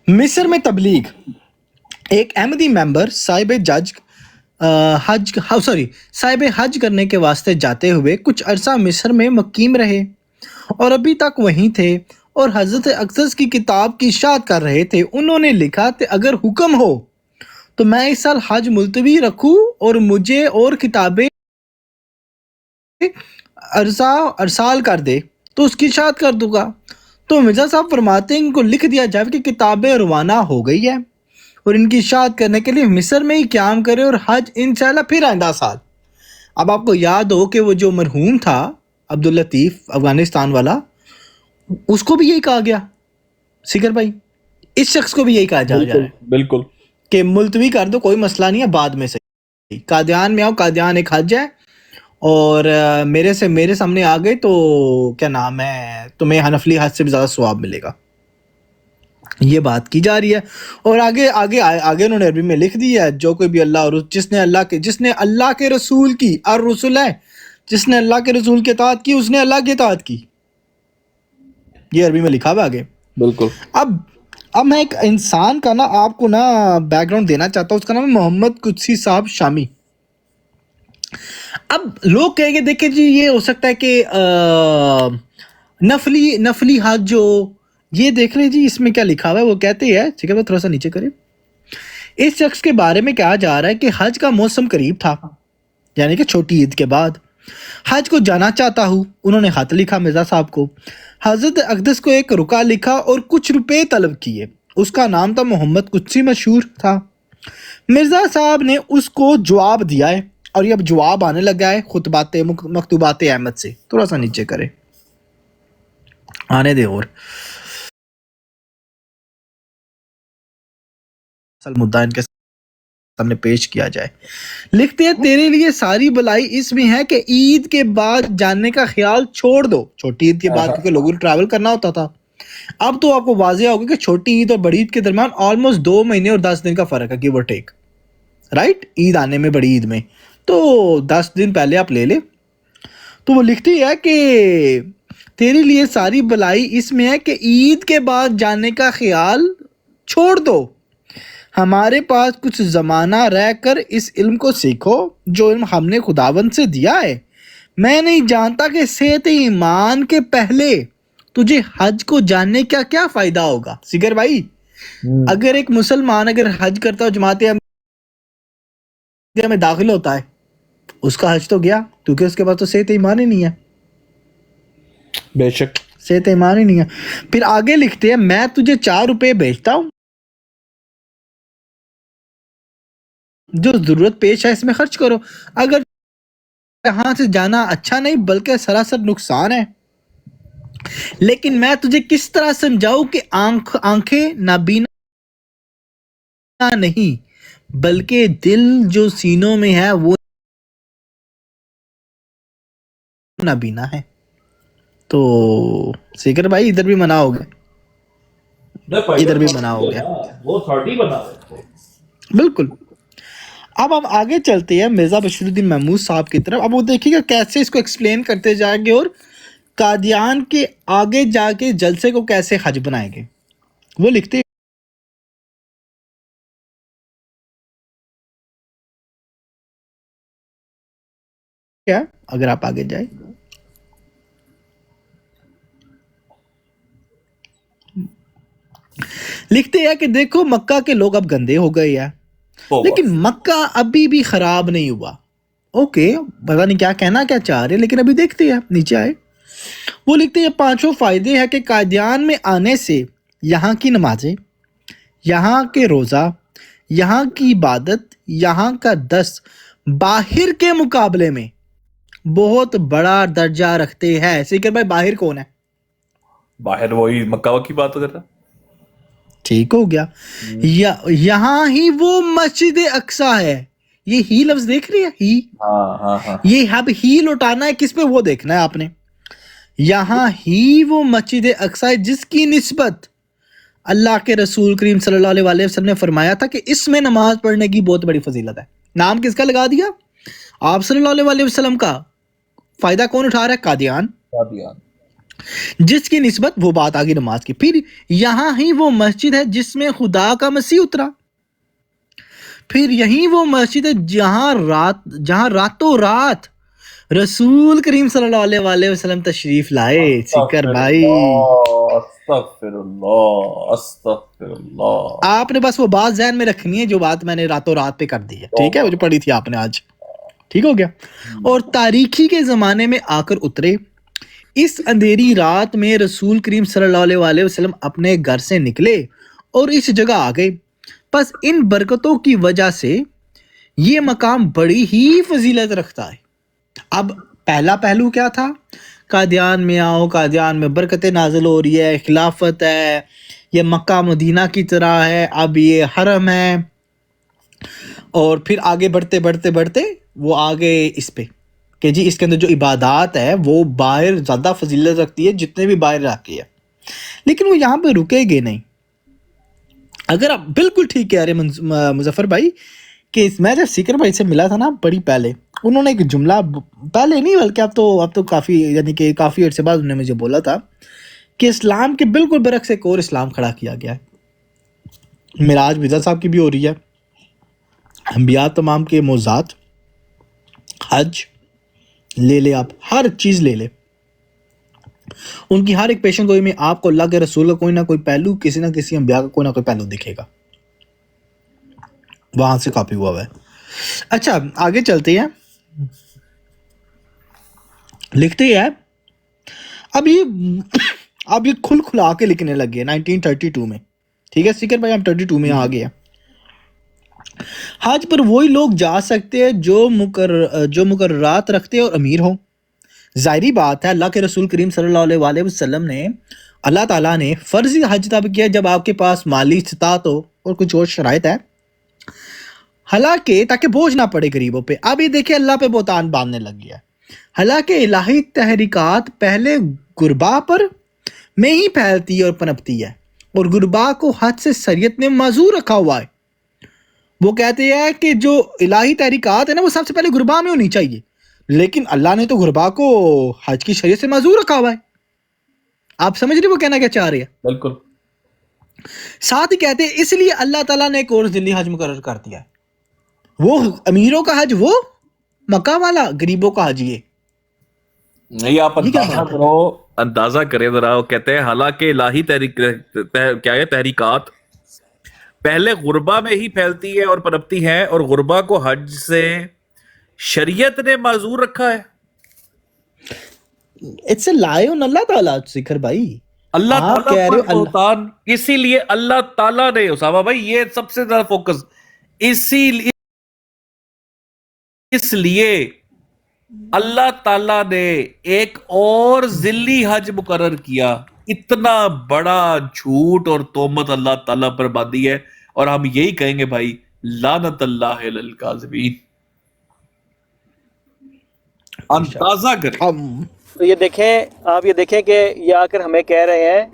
مصر میں تبلیغ. ایک احمدی ممبر صاحب حج کرنے کے واسطے جاتے ہوئے کچھ عرصہ مصر میں مقیم رہے اور ابھی تک وہیں تھے اور حضرت اقدس کی کتاب کی اشاعت کر رہے تھے. انہوں نے لکھا کہ اگر حکم ہو تو میں اس سال حج ملتوی رکھوں اور مجھے اور کتابیں ارسال کر دے تو اس کی اشاعت کر دوں گا. تو مرزا صاحب فرماتے ہیں ان کو لکھ دیا جائے کہ کتابیں روانہ ہو گئی ہے اور ان کی اشاعت کرنے کے لیے مصر میں ہی قیام کرے اور حج انشاءاللہ پھر آئندہ سال. اب آپ کو یاد ہو کہ وہ جو مرحوم تھا عبداللطیف افغانستان والا، اس کو بھی یہی کہا گیا سکر بھائی، اس شخص کو بھی یہی کہا جا رہا ہے بالکل کہ ملتوی کر دو، کوئی مسئلہ نہیں ہے، بعد میں سے قادیان میں آؤ، قادیان ایک حج ہے اور میرے سامنے آ گئے تو کیا نام ہے، تمہیں حنفلی حج سے بھی زیادہ ثواب ملے گا. یہ بات کی جا رہی ہے. اور آگے انہوں نے عربی میں لکھ دی ہے، جو کوئی بھی اللہ اور جس نے اللہ کے رسول کی، الرسول ہے، جس نے اللہ کے رسول کی اطاعت کی اس نے اللہ کی اطاعت کی. یہ عربی میں لکھا ہوا آگے. بالکل. اب میں ایک انسان کا آپ کو بیک گراؤنڈ دینا چاہتا ہوں. اس کا نام ہے محمد قدسی صاحب شامی. اب لوگ کہیں گے دیکھیں جی یہ ہو سکتا ہے کہ نفلی حج جو یہ دیکھ رہے جی اس میں کیا لکھا ہوا ہے. وہ کہتے ہیں ٹھیک ہے، تھوڑا سا نیچے کریں. اس شخص کے بارے میں کہا جا رہا ہے کہ حج کا موسم قریب تھا، یعنی کہ چھوٹی عید کے بعد. حج کو جانا چاہتا ہوں. انہوں نے خط لکھا مرزا صاحب کو، حضرت اقدس کو ایک رکا لکھا اور کچھ روپے طلب کیے. اس کا نام تھا محمد قدسی، مشہور تھا. مرزا صاحب نے اس کو جواب دیا ہے اور یہ اب جواب آنے لگا ہے خطبات مکتوبات احمد سے. تھوڑا سا نیچے کرے، آنے دے اور اصل مدعا ان کے سامنے پیش کیا جائے. لکھتے ہیں تیرے لیے ساری بلائی اس میں ہے کہ عید کے بعد جاننے کا خیال چھوڑ دو. چھوٹی عید کے بعد کیونکہ لوگوں کو ٹریول کرنا ہوتا تھا. اب تو آپ کو واضح ہوگا کہ چھوٹی عید اور بڑی عید کے درمیان آلموسٹ 2 مہینے اور 10 دن کا فرق ہے، گیو اور ٹیک، رائٹ. عید آنے میں، بڑی عید میں تو 10 دن پہلے آپ لے لیں. تو وہ لکھتی ہے کہ تیرے لیے ساری بلائی اس میں ہے کہ عید کے بعد جاننے کا خیال چھوڑ دو. ہمارے پاس کچھ زمانہ رہ کر اس علم کو سیکھو جو علم ہم نے خداوند سے دیا ہے. میں نہیں جانتا کہ صحت ایمان کے پہلے تجھے حج کو جاننے کا کیا فائدہ ہوگا. سگر بھائی، اگر ایک مسلمان اگر حج کرتا ہو، جماعت میں داخل ہوتا ہے، اس کا حج تو گیا، کیونکہ اس کے پاس تو صحت ایمان ہی نہیں ہے. بے شک صحت ایمان ہی نہیں ہے. پھر آگے لکھتے ہیں میں تجھے 4 روپے بھیجتا ہوں، جو ضرورت پیش ہے اس میں خرچ کرو. اگر یہاں سے جانا اچھا نہیں بلکہ سراسر نقصان ہے، لیکن میں تجھے کس طرح سمجھاؤں کہ آنکھیں نابینا نہیں بلکہ دل جو سینوں میں ہے وہ نابینا ہے. تو سیکر بھائی ادھر بھی منع ہو گیا، ادھر بھی منع ہو گیا. بالکل. اب ہم آگے چلتے ہیں مرزا بشیر الدین محمود صاحب کی طرف. اب وہ دیکھیے گا کیسے اس کو ایکسپلین کرتے جائیں گے اور قادیان کے آگے جا کے جلسے کو کیسے حج بنائیں گے. وہ لکھتے کیا، اگر آپ آگے جائیں، لکھتے ہیں کہ دیکھو مکہ کے لوگ اب گندے ہو گئے ہیں، لیکن مکہ ابھی بھی خراب نہیں ہوا. اوکے، پتا نہیں کیا کہنا کیا چاہ رہے، لیکن ابھی دیکھتے ہیں. نیچے آئے. وہ لکھتے ہیں 5 فائدے ہیں کہ قادیان میں آنے سے یہاں کی نمازیں، یہاں کے روزہ، یہاں کی عبادت، یہاں کا درس باہر کے مقابلے میں بہت بڑا درجہ رکھتے ہیں. سیکر بھائی باہر کون ہے؟ باہر وہی مکہ کی بات کر رہا. ٹھیک ہو گیا. یہاں ہی وہ مسجد اقصیٰ ہے. یہ ہی لفظ دیکھ رہی ہے، ہی، یہ اب ہی لوٹانا ہے کس پہ وہ دیکھنا ہے آپ نے. یہاں ہی وہ مسجد اقصیٰ ہے جس کی نسبت اللہ کے رسول کریم صلی اللہ علیہ وسلم نے فرمایا تھا کہ اس میں نماز پڑھنے کی بہت بڑی فضیلت ہے. نام کس کا لگا دیا؟ آپ صلی اللہ علیہ وسلم کا. فائدہ کون اٹھا رہا ہے؟ قادیان. جس کی نسبت وہ بات آگی نماز کی. پھر یہاں ہی وہ مسجد ہے جس میں خدا کا مسیح اترا. پھر یہی وہ مسجد ہے جہاں راتوں رات رسول کریم صلی اللہ علیہ وسلم تشریف لائے. سکر بھائی استغفر اللہ استغفر اللہ. آپ نے بس وہ بات ذہن میں رکھنی ہے جو بات میں نے راتوں رات پہ کر دی ہے, ٹھیک ہے, وہ جو پڑھی تھی آپ نے آج, ٹھیک ہو گیا. اور تاریخی کے زمانے میں آ کر اترے. اس اندھیری رات میں رسول کریم صلی اللہ علیہ وسلم اپنے گھر سے نکلے اور اس جگہ آ گئے. پس ان برکتوں کی وجہ سے یہ مقام بڑی ہی فضیلت رکھتا ہے. اب پہلا پہلو کیا تھا؟ قادیان میں آؤ, قادیان میں برکتیں نازل ہو رہی ہے, خلافت ہے, یہ مکہ مدینہ کی طرح ہے, اب یہ حرم ہے. اور پھر آگے بڑھتے بڑھتے بڑھتے وہ آگے اس پہ کہ جی اس کے اندر جو عبادات ہے وہ باہر زیادہ فضیلت رکھتی ہے جتنے بھی باہر رکھتی ہے. لیکن وہ یہاں پہ رکے گے نہیں. اگر آپ بالکل ٹھیک کہہ رہے مظفر بھائی کہ میں جب سکر بھائی سے ملا تھا نا بڑی پہلے, انہوں نے ایک جملہ, پہلے نہیں بلکہ اب تو کافی یعنی کہ کافی عرصے بعد انہوں نے مجھے بولا تھا کہ اسلام کے بالکل برعکس ایک اور اسلام کھڑا کیا گیا ہے. معراج مرزا صاحب کی بھی ہو رہی ہے, انبیاء تمام کے معجزات, حج لے لے, آپ ہر چیز لے لے, ان کی ہر ایک پیشن گوئی میں آپ کو اللہ کے رسول کا کوئی نہ کوئی پہلو, کسی نہ کسی انبیاء کا کوئی نہ کوئی پہلو دکھے گا, وہاں سے کاپی ہوا ہے. اچھا آگے چلتے ہیں. لکھتے ہیں اب یہ کھل کھلا کے لکھنے لگے 1932 میں, ٹھیک ہے سکر بھائی, ہم 32 میں آ گئے ہیں. حج پر وہی لوگ جا سکتے ہیں جو مقررات رکھتے اور امیر ہوں. ظاہری بات ہے اللہ کے رسول کریم صلی اللہ علیہ وسلم نے, اللہ تعالیٰ نے فرضی حج تب کیا جب آپ کے پاس مالی استطاعت ہو اور کچھ اور شرائط ہے, حالانکہ تاکہ بوجھ نہ پڑے غریبوں پہ. اب یہ دیکھیں اللہ پہ بہتان باندھنے لگ گیا. حالانکہ الہی تحریکات پہلے غربا پر میں ہی پھیلتی ہے اور پنپتی ہے, اور غربا کو حج سے شریعت نے معذور رکھا ہوا ہے. وہ کہتے ہیں کہ جو الہی تحریکات ہے نا وہ سب سے پہلے غربا میں ہونی چاہیے, لیکن اللہ نے تو غربا کو حج کی شریعت سے معذور رکھا ہوا ہے. آپ سمجھ رہے وہ کہنا کیا چاہ رہے ہیں؟ بالکل. ساتھ ہی کہتے ہیں اس لیے اللہ تعالیٰ نے ایک اور ذلی حج مقرر کر دیا ہے. وہ امیروں کا حج وہ مکہ والا, غریبوں کا حج یہ. نہیں آپ اندازہ کریں ذرا. وہ کہتے ہیں حالانکہ الہی تحریکات پہلے غربا میں ہی پھیلتی ہے اور پنپتی ہے, اور غربا کو حج سے شریعت نے معذور رکھا ہے. اٹس اے لائی آن اللہ تعالیٰ. سکھر بھائی اللہ آپ تعالیٰ کہہ رہے پر ہو بہتان, اسی لیے اللہ تعالیٰ نے, اسامہ بھائی یہ سب سے زیادہ فوکس, اس لیے اللہ تعالیٰ نے ایک اور ذلی حج مقرر کیا. اتنا بڑا جھوٹ اور تہمت اللہ تعالیٰ پر باندھی ہے, اور ہم یہی کہیں گے بھائی لعنت اللہ علی الکاذبین. اندازہ کریں. تو یہ دیکھیں کہ یہ آ کر ہمیں کہہ رہے ہیں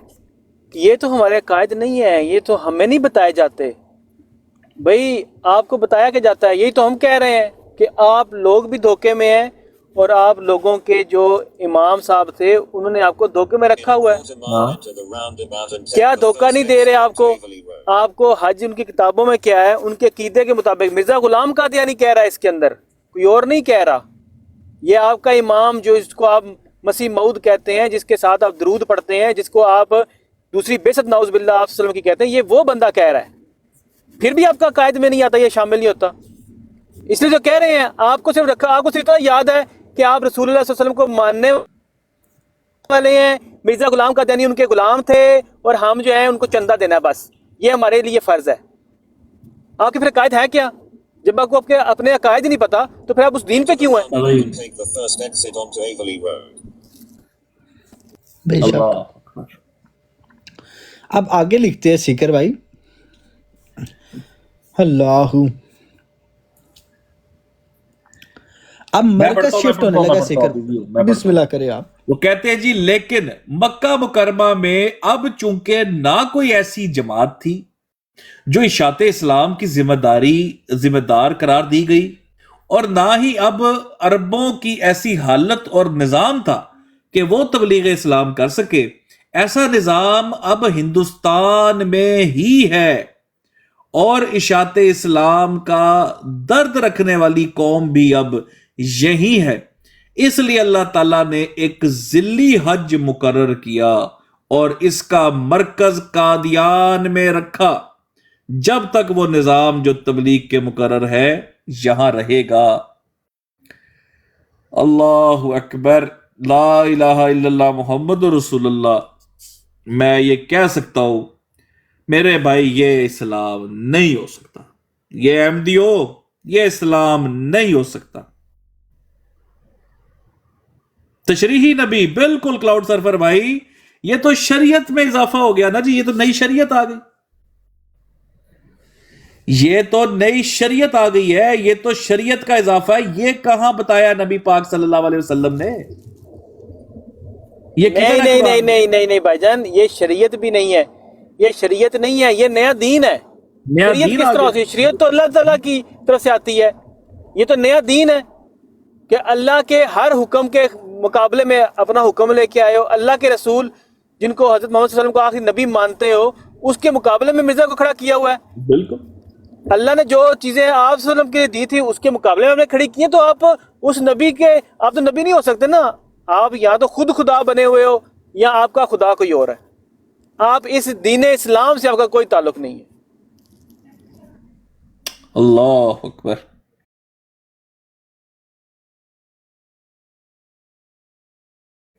کہ یہ تو ہمارے عقائد نہیں ہیں, یہ تو ہمیں نہیں بتائے جاتے. بھائی آپ کو بتایا کہ جاتا ہے, یہی تو ہم کہہ رہے ہیں کہ آپ لوگ بھی دھوکے میں ہیں, اور آپ لوگوں کے جو امام صاحب تھے انہوں نے آپ کو دھوکے میں رکھا ہوا ہے. کیا دھوکہ نہیں دے رہے آپ کو حج ان کی کتابوں میں کیا ہے, ان کے عقیدے کے مطابق مرزا غلام قادیانی کہہ رہا ہے, اس کے اندر کوئی اور نہیں کہہ رہا. یہ آپ کا امام جو اس کو آپ مسیح موعود کہتے ہیں, جس کے ساتھ آپ درود پڑھتے ہیں, جس کو آپ دوسری بعثت نعوذ باللہ آپ وسلم کی کہتے ہیں, یہ وہ بندہ کہہ رہا ہے. پھر بھی آپ کا قائد میں نہیں آتا, یہ شامل نہیں ہوتا. اس لیے جو کہہ رہے ہیں آپ کو صرف اتنا یاد ہے کہ آپ رسول اللہ صلی اللہ علیہ وسلم کو ماننے والے ہیں, مرزا غلام قادیانی ان کے غلام تھے, اور ہم جو ہیں ان کو چندہ دینا ہے, بس یہ ہمارے لیے فرض ہے. آپ کے پھر قائد ہے کیا؟ جب آپ کو اپنے عقائد ہی نہیں پتا تو پھر آپ اس دین پہ کیوں ہیں؟ بے شک. اب آگے لکھتے ہیں سکر بھائی, اللہ اب مرکز شفٹ ہونے لگا. سکر بسم اللہ کرے آپ. وہ کہتے ہیں جی لیکن مکہ مکرمہ میں اب چونکہ نہ کوئی ایسی جماعت تھی جو اشاعت اسلام کی ذمہ دار قرار دی گئی, اور نہ ہی اب عربوں کی ایسی حالت اور نظام تھا کہ وہ تبلیغ اسلام کر سکے. ایسا نظام اب ہندوستان میں ہی ہے اور اشاعت اسلام کا درد رکھنے والی قوم بھی اب یہی ہے. اس لیے اللہ تعالیٰ نے ایک ذلی حج مقرر کیا اور اس کا مرکز قادیان میں رکھا جب تک وہ نظام جو تبلیغ کے مقرر ہے یہاں رہے گا. اللہ اکبر، لا الہ الا اللہ محمد رسول اللہ. میں یہ کہہ سکتا ہوں میرے بھائی، یہ اسلام نہیں ہو سکتا، یہ احمدیو، یہ اسلام نہیں ہو سکتا. تشریحی نبی، بالکل کلاؤڈ سرفر بھائی، یہ تو شریعت میں اضافہ ہو گیا نا جی، یہ تو نئی شریعت آ گئی، یہ تو نئی شریعت آ گئی ہے، یہ تو شریعت کا اضافہ ہے. یہ کہاں بتایا نبی پاک صلی اللہ علیہ وسلم نے؟ یہ نہیں نہیں نہیں نہیں نہیں نہیں بھائی جان، یہ شریعت بھی نہیں ہے، یہ شریعت نہیں ہے، یہ نیا دین ہے. نیا شریعت دین کس آ طرح گیا. ہوتی ہے؟ شریعت تو اللہ تعالیٰ کی طرف سے آتی ہے. یہ تو نیا دین ہے کہ اللہ کے ہر حکم کے مقابلے میں اپنا حکم لے کے آئے ہو. اللہ کے رسول جن کو حضرت محمد صلی اللہ علیہ وسلم کو آخری نبی مانتے ہو، اس کے مقابلے میں مرزا کو کھڑا کیا ہوا ہے. بالکل، اللہ نے جو چیزیں آپ صلی اللہ علیہ وسلم کے لیے دی تھی اس کے مقابلے میں آپ نے کھڑی کی ہیں، تو آپ اس نبی کے، آپ تو نبی نہیں ہو سکتے نا. آپ یا تو خود خدا بنے ہوئے ہو یا آپ کا خدا کوئی اور ہے. آپ اس دین اسلام سے آپ کا کوئی تعلق نہیں ہے. اللہ اکبر.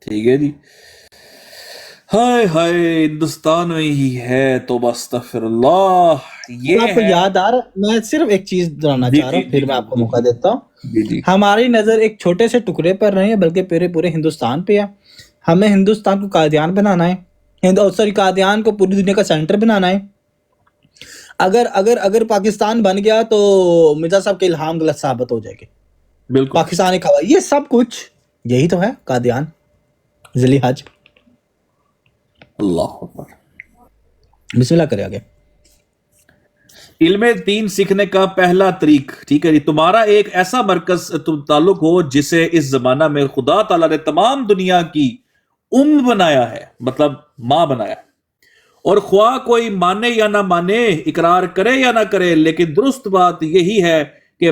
ٹھیک ہے جی. ہائے ہائے، ہندوستان میں ہی ہے توبہ استغفر اللہ. یہ آپ کو ہے یاد آ رہا، میں صرف ایک چیز دہرانا جی چاہ رہا جی ہوں، پھر جی میں آپ کو موقع دیتا ہوں. جی جی ہماری نظر ایک چھوٹے سے ٹکڑے پر نہیں ہے بلکہ پورے ہندوستان پہ ہے. ہمیں ہندوستان کو قادیان بنانا ہے، سوری قادیان کو پوری دنیا کا سینٹر بنانا ہے. اگر پاکستان بن گیا تو مرزا صاحب کے الہام غلط ثابت ہو جائے گی. بالکل. پاکستان ایک ہوا، یہ سب کچھ یہی تو ہے قادیان، ذلی حج. اللہ اکبر. بسم اللہ کرے آگے. علم دین سیکھنے کا پہلا طریق، ٹھیک ہے جی، تمہارا ایک ایسا مرکز تعلق ہو جسے اس زمانہ میں خدا تعالیٰ نے تمام دنیا کی بنایا ہے، مطلب ماں بنایا ہے. اور خواہ کوئی مانے یا نہ مانے، اقرار کرے یا نہ کرے، لیکن درست بات یہی ہے کہ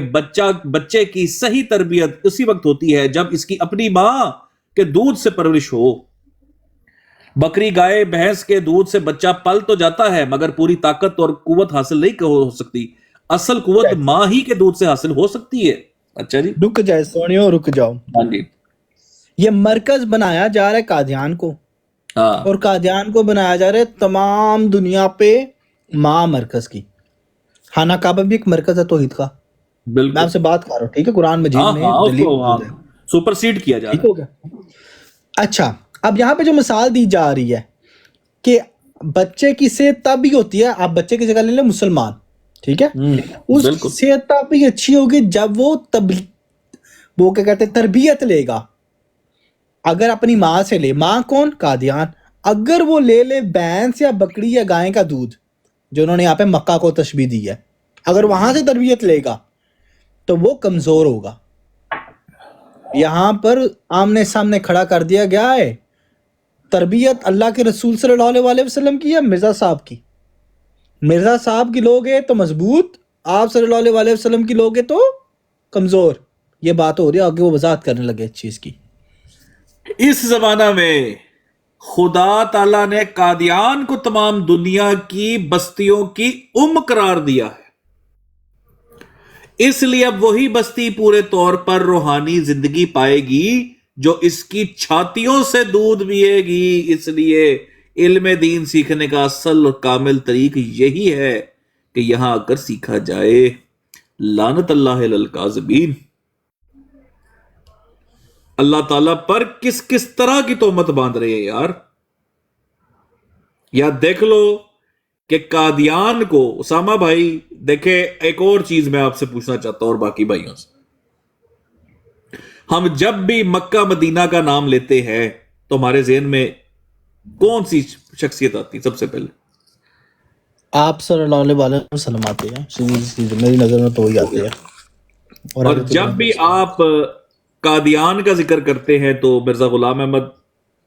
بچے کی صحیح تربیت اسی وقت ہوتی ہے جب اس کی اپنی ماں کے دودھ سے پرورش ہو. بکری، گائے، بھینس کے دودھ سے بچہ پل تو جاتا ہے مگر پوری طاقت اور قوت حاصل نہیں ہو سکتی. اصل قوت ماں ہی کے دودھ سے حاصل ہو سکتی ہے. اچھا جی، رک جائے سونیو، رک جاؤ. ہاں جی، یہ مرکز بنایا جا رہا ہے قادیان کو، ہاں اور قادیان کو بنایا جا رہا ہے تمام دنیا پہ ماں مرکز کی. خانہ کعبہ بھی ایک مرکز ہے توحید کا. میں بالکل. آپ سے بات کر رہا ہوں، ٹھیک ہے؟ قرآن مجید ہاں میں ہاں، اس دلیل کو موجود ہے. سپر سیڈ کیا جا ٹھیک رہا ہو گیا. اچھا، اب یہاں پہ جو مثال دی جا رہی ہے کہ بچے کی صحت تب ہی ہوتی ہے، آپ بچے کی جگہ لے لیں مسلمان، ٹھیک ہے؟ ہے. اس کی بالکل صحت تب ہی اچھی ہوگی جب وہ کیا کہتے ہیں، تربیت لے گا. اگر اپنی ماں سے لے، ماں کون؟ قادیان. اگر وہ لے بھینس یا بکری یا گائے کا دودھ، جو انہوں نے یہاں پہ مکہ کو تشبیہ دی ہے، اگر وہاں سے تربیت لے گا تو وہ کمزور ہوگا. یہاں پر آمنے سامنے کھڑا کر دیا گیا ہے، تربیت اللہ کے رسول صلی اللہ علیہ وسلم کی ہے، مرزا صاحب کی. مرزا صاحب کی لوگ ہیں تو مضبوط، آپ صلی اللہ علیہ وسلم کی لوگ ہیں تو کمزور. یہ بات ہو رہی ہے، آگے وہ وضاحت کرنے لگے اس چیز کی. اس زمانہ میں خدا تعالیٰ نے قادیان کو تمام دنیا کی بستیوں کی قرار دیا ہے. اس لیے اب وہی بستی پورے طور پر روحانی زندگی پائے گی جو اس کی چھاتیوں سے دودھ پیے گی. اس لیے علم دین سیکھنے کا اصل اور کامل طریق یہی ہے کہ یہاں آ کر سیکھا جائے. لعنت اللہ علی الکاذبین. اللہ تعالیٰ پر کس کس طرح کی تہمت باندھ رہے ہیں یار. یا دیکھ لو کہ قادیان کو، اسامہ بھائی دیکھیں، ایک اور چیز میں آپ سے پوچھنا چاہتا ہوں اور باقی بھائیوں سے. ہم جب بھی مکہ مدینہ کا نام لیتے ہیں تو ہمارے ذہن میں کون سی شخصیت آتی سب سے پہلے؟ آپ صلی اللہ علیہ وسلم آتے ہیں، میری نظر میں تو وہی آتے ہیں. اور جب بھی آپ قادیان کا ذکر کرتے ہیں تو مرزا غلام احمد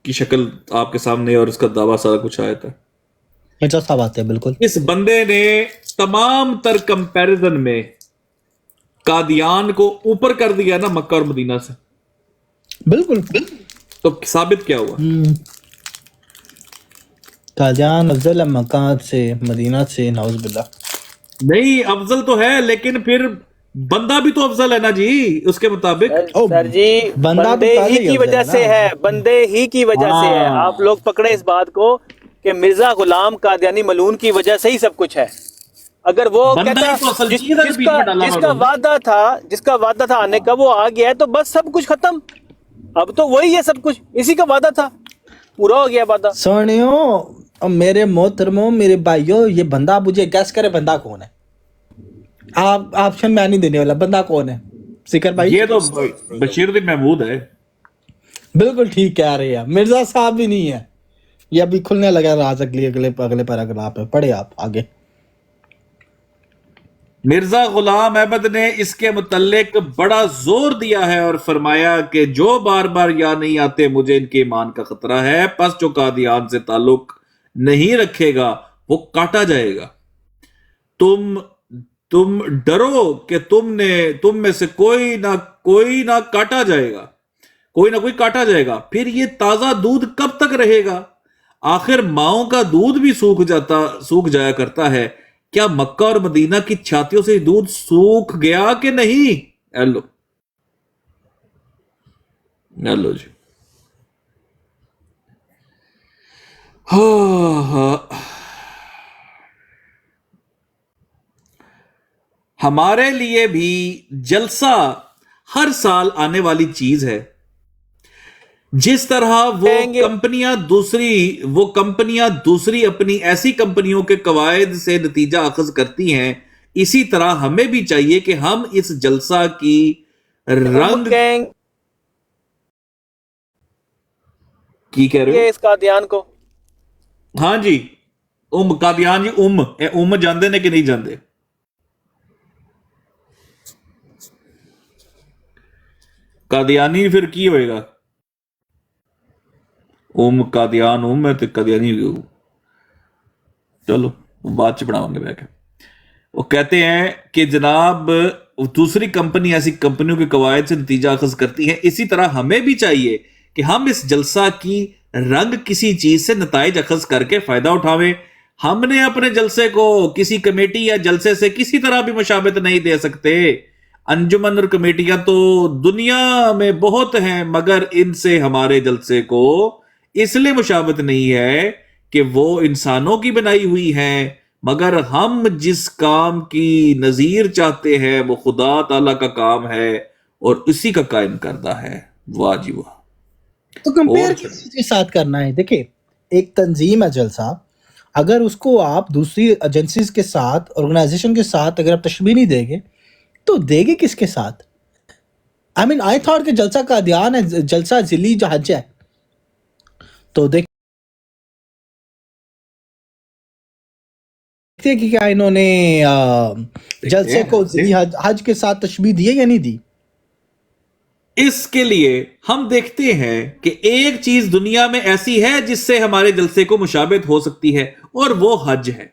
کی شکل آپ کے سامنے اور اس کا دعویٰ سارا کچھ آیا تھا. مرزا صاحب آتے ہیں بالکل. اس بندے نے تمام تر کمپیریزن میں قادیان کو اوپر کر دیا نا مکہ اور مدینہ سے. بالکل. تو ثابت کیا ہوا؟ قادیان افضل ہے مکہ سے مدینہ سے، نعوذ باللہ. نہیں افضل تو ہے لیکن پھر بندہ بھی تو افضل ہے نا جی اس کے مطابق. سر جی بندے ہی کی وجہ سے ہے، بندے ہی کی وجہ سے ہے. آپ لوگ پکڑے اس بات کو کہ مرزا غلام قادیانی ملعون کی وجہ سے ہی سب کچھ ہے. اگر وہ کہتا جس کا وعدہ تھا آنے کا وہ آ گیا ہے تو بس سب کچھ ختم. اب تو وہی ہے سب کچھ، اسی کا وعدہ تھا، پورا ہو گیا وعدہ. سونیو میرے محترموں میرے بھائیوں، یہ بندہ مجھے گیس کرے بندہ کون ہے. آپ آپشن میں نہیں دینے والا، بندہ کون ہے سکر بھائی؟ یہ تو بشیر الدین محمود ہے. بالکل ٹھیک کہہ رہے ہیں. مرزا صاحب بھی نہیں ہے، یہ ابھی کھلنے لگا راز. اگلے پیراگراف ہے، پڑھے آپ آگے. مرزا غلام احمد نے اس کے متعلق بڑا زور دیا ہے اور فرمایا کہ جو بار بار یا نہیں آتے مجھے ان کے ایمان کا خطرہ ہے، پس جو قادیان سے تعلق نہیں رکھے گا وہ کاٹا جائے گا. تم ڈرو کہ تم میں سے کوئی نہ کاٹا جائے گا، کوئی نہ کوئی کاٹا جائے گا. پھر یہ تازہ دودھ کب تک رہے گا؟ آخر ماؤں کا دودھ بھی سوکھ جایا کرتا ہے. کیا مکہ اور مدینہ کی چھاتیوں سے دودھ سوکھ گیا کہ نہیں؟ ہیلو جی. ہمارے لیے بھی جلسہ ہر سال آنے والی چیز ہے. جس طرح وہ کمپنیاں دوسری اپنی ایسی کمپنیوں کے قواعد سے نتیجہ اخذ کرتی ہیں، اسی طرح ہمیں بھی چاہیے کہ ہم اس جلسہ کی رنگ کی کہہ رہے اس قادیان کو. ہاں جی قادیان جی جاندے نے کہ نہیں جاندے؟ قادیانی پھر کی ہوئے گا؟ قادیان ہے تو قادیانی. چلو بات چ بڑھاؤں گے بہ کے. وہ کہتے ہیں کہ جناب دوسری کمپنی ایسی کمپنیوں کے قواعد سے نتیجہ اخذ کرتی ہیں، اسی طرح ہمیں بھی چاہیے کہ ہم اس جلسہ کی رنگ کسی چیز سے نتائج اخذ کر کے فائدہ اٹھاویں. ہم نے اپنے جلسے کو کسی کمیٹی یا جلسے سے کسی طرح بھی مشابہت نہیں دے سکتے. انجمن اور کمیٹیاں تو دنیا میں بہت ہیں، مگر ان سے ہمارے جلسے کو اس لیے مشابہت نہیں ہے کہ وہ انسانوں کی بنائی ہوئی ہیں، مگر ہم جس کام کی نظیر چاہتے ہیں وہ خدا تعالیٰ کا کام ہے اور اسی کا قائم کردہ ہے. واہ جی واہ. تو کمپیئر کسی کے ساتھ کرنا ہے؟ دیکھیں ایک تنظیم ہے جلسہ، اگر اس کو آپ دوسری ایجنسیز کے ساتھ آرگنائزیشن کے ساتھ اگر آپ تشبیہ نہیں دیں گے تو دے گے کس کے ساتھ؟ I thought کہ جلسہ قادیان ہے، جلسہ ذلی جو حج ہے. تو دیکھتے ہیں کہ کیا انہوں نے جلسے کو ذلی حج کے ساتھ تشبیہ دی یا نہیں دی. اس کے لیے ہم دیکھتے ہیں کہ ایک چیز دنیا میں ایسی ہے جس سے ہمارے جلسے کو مشابہت ہو سکتی ہے اور وہ حج ہے.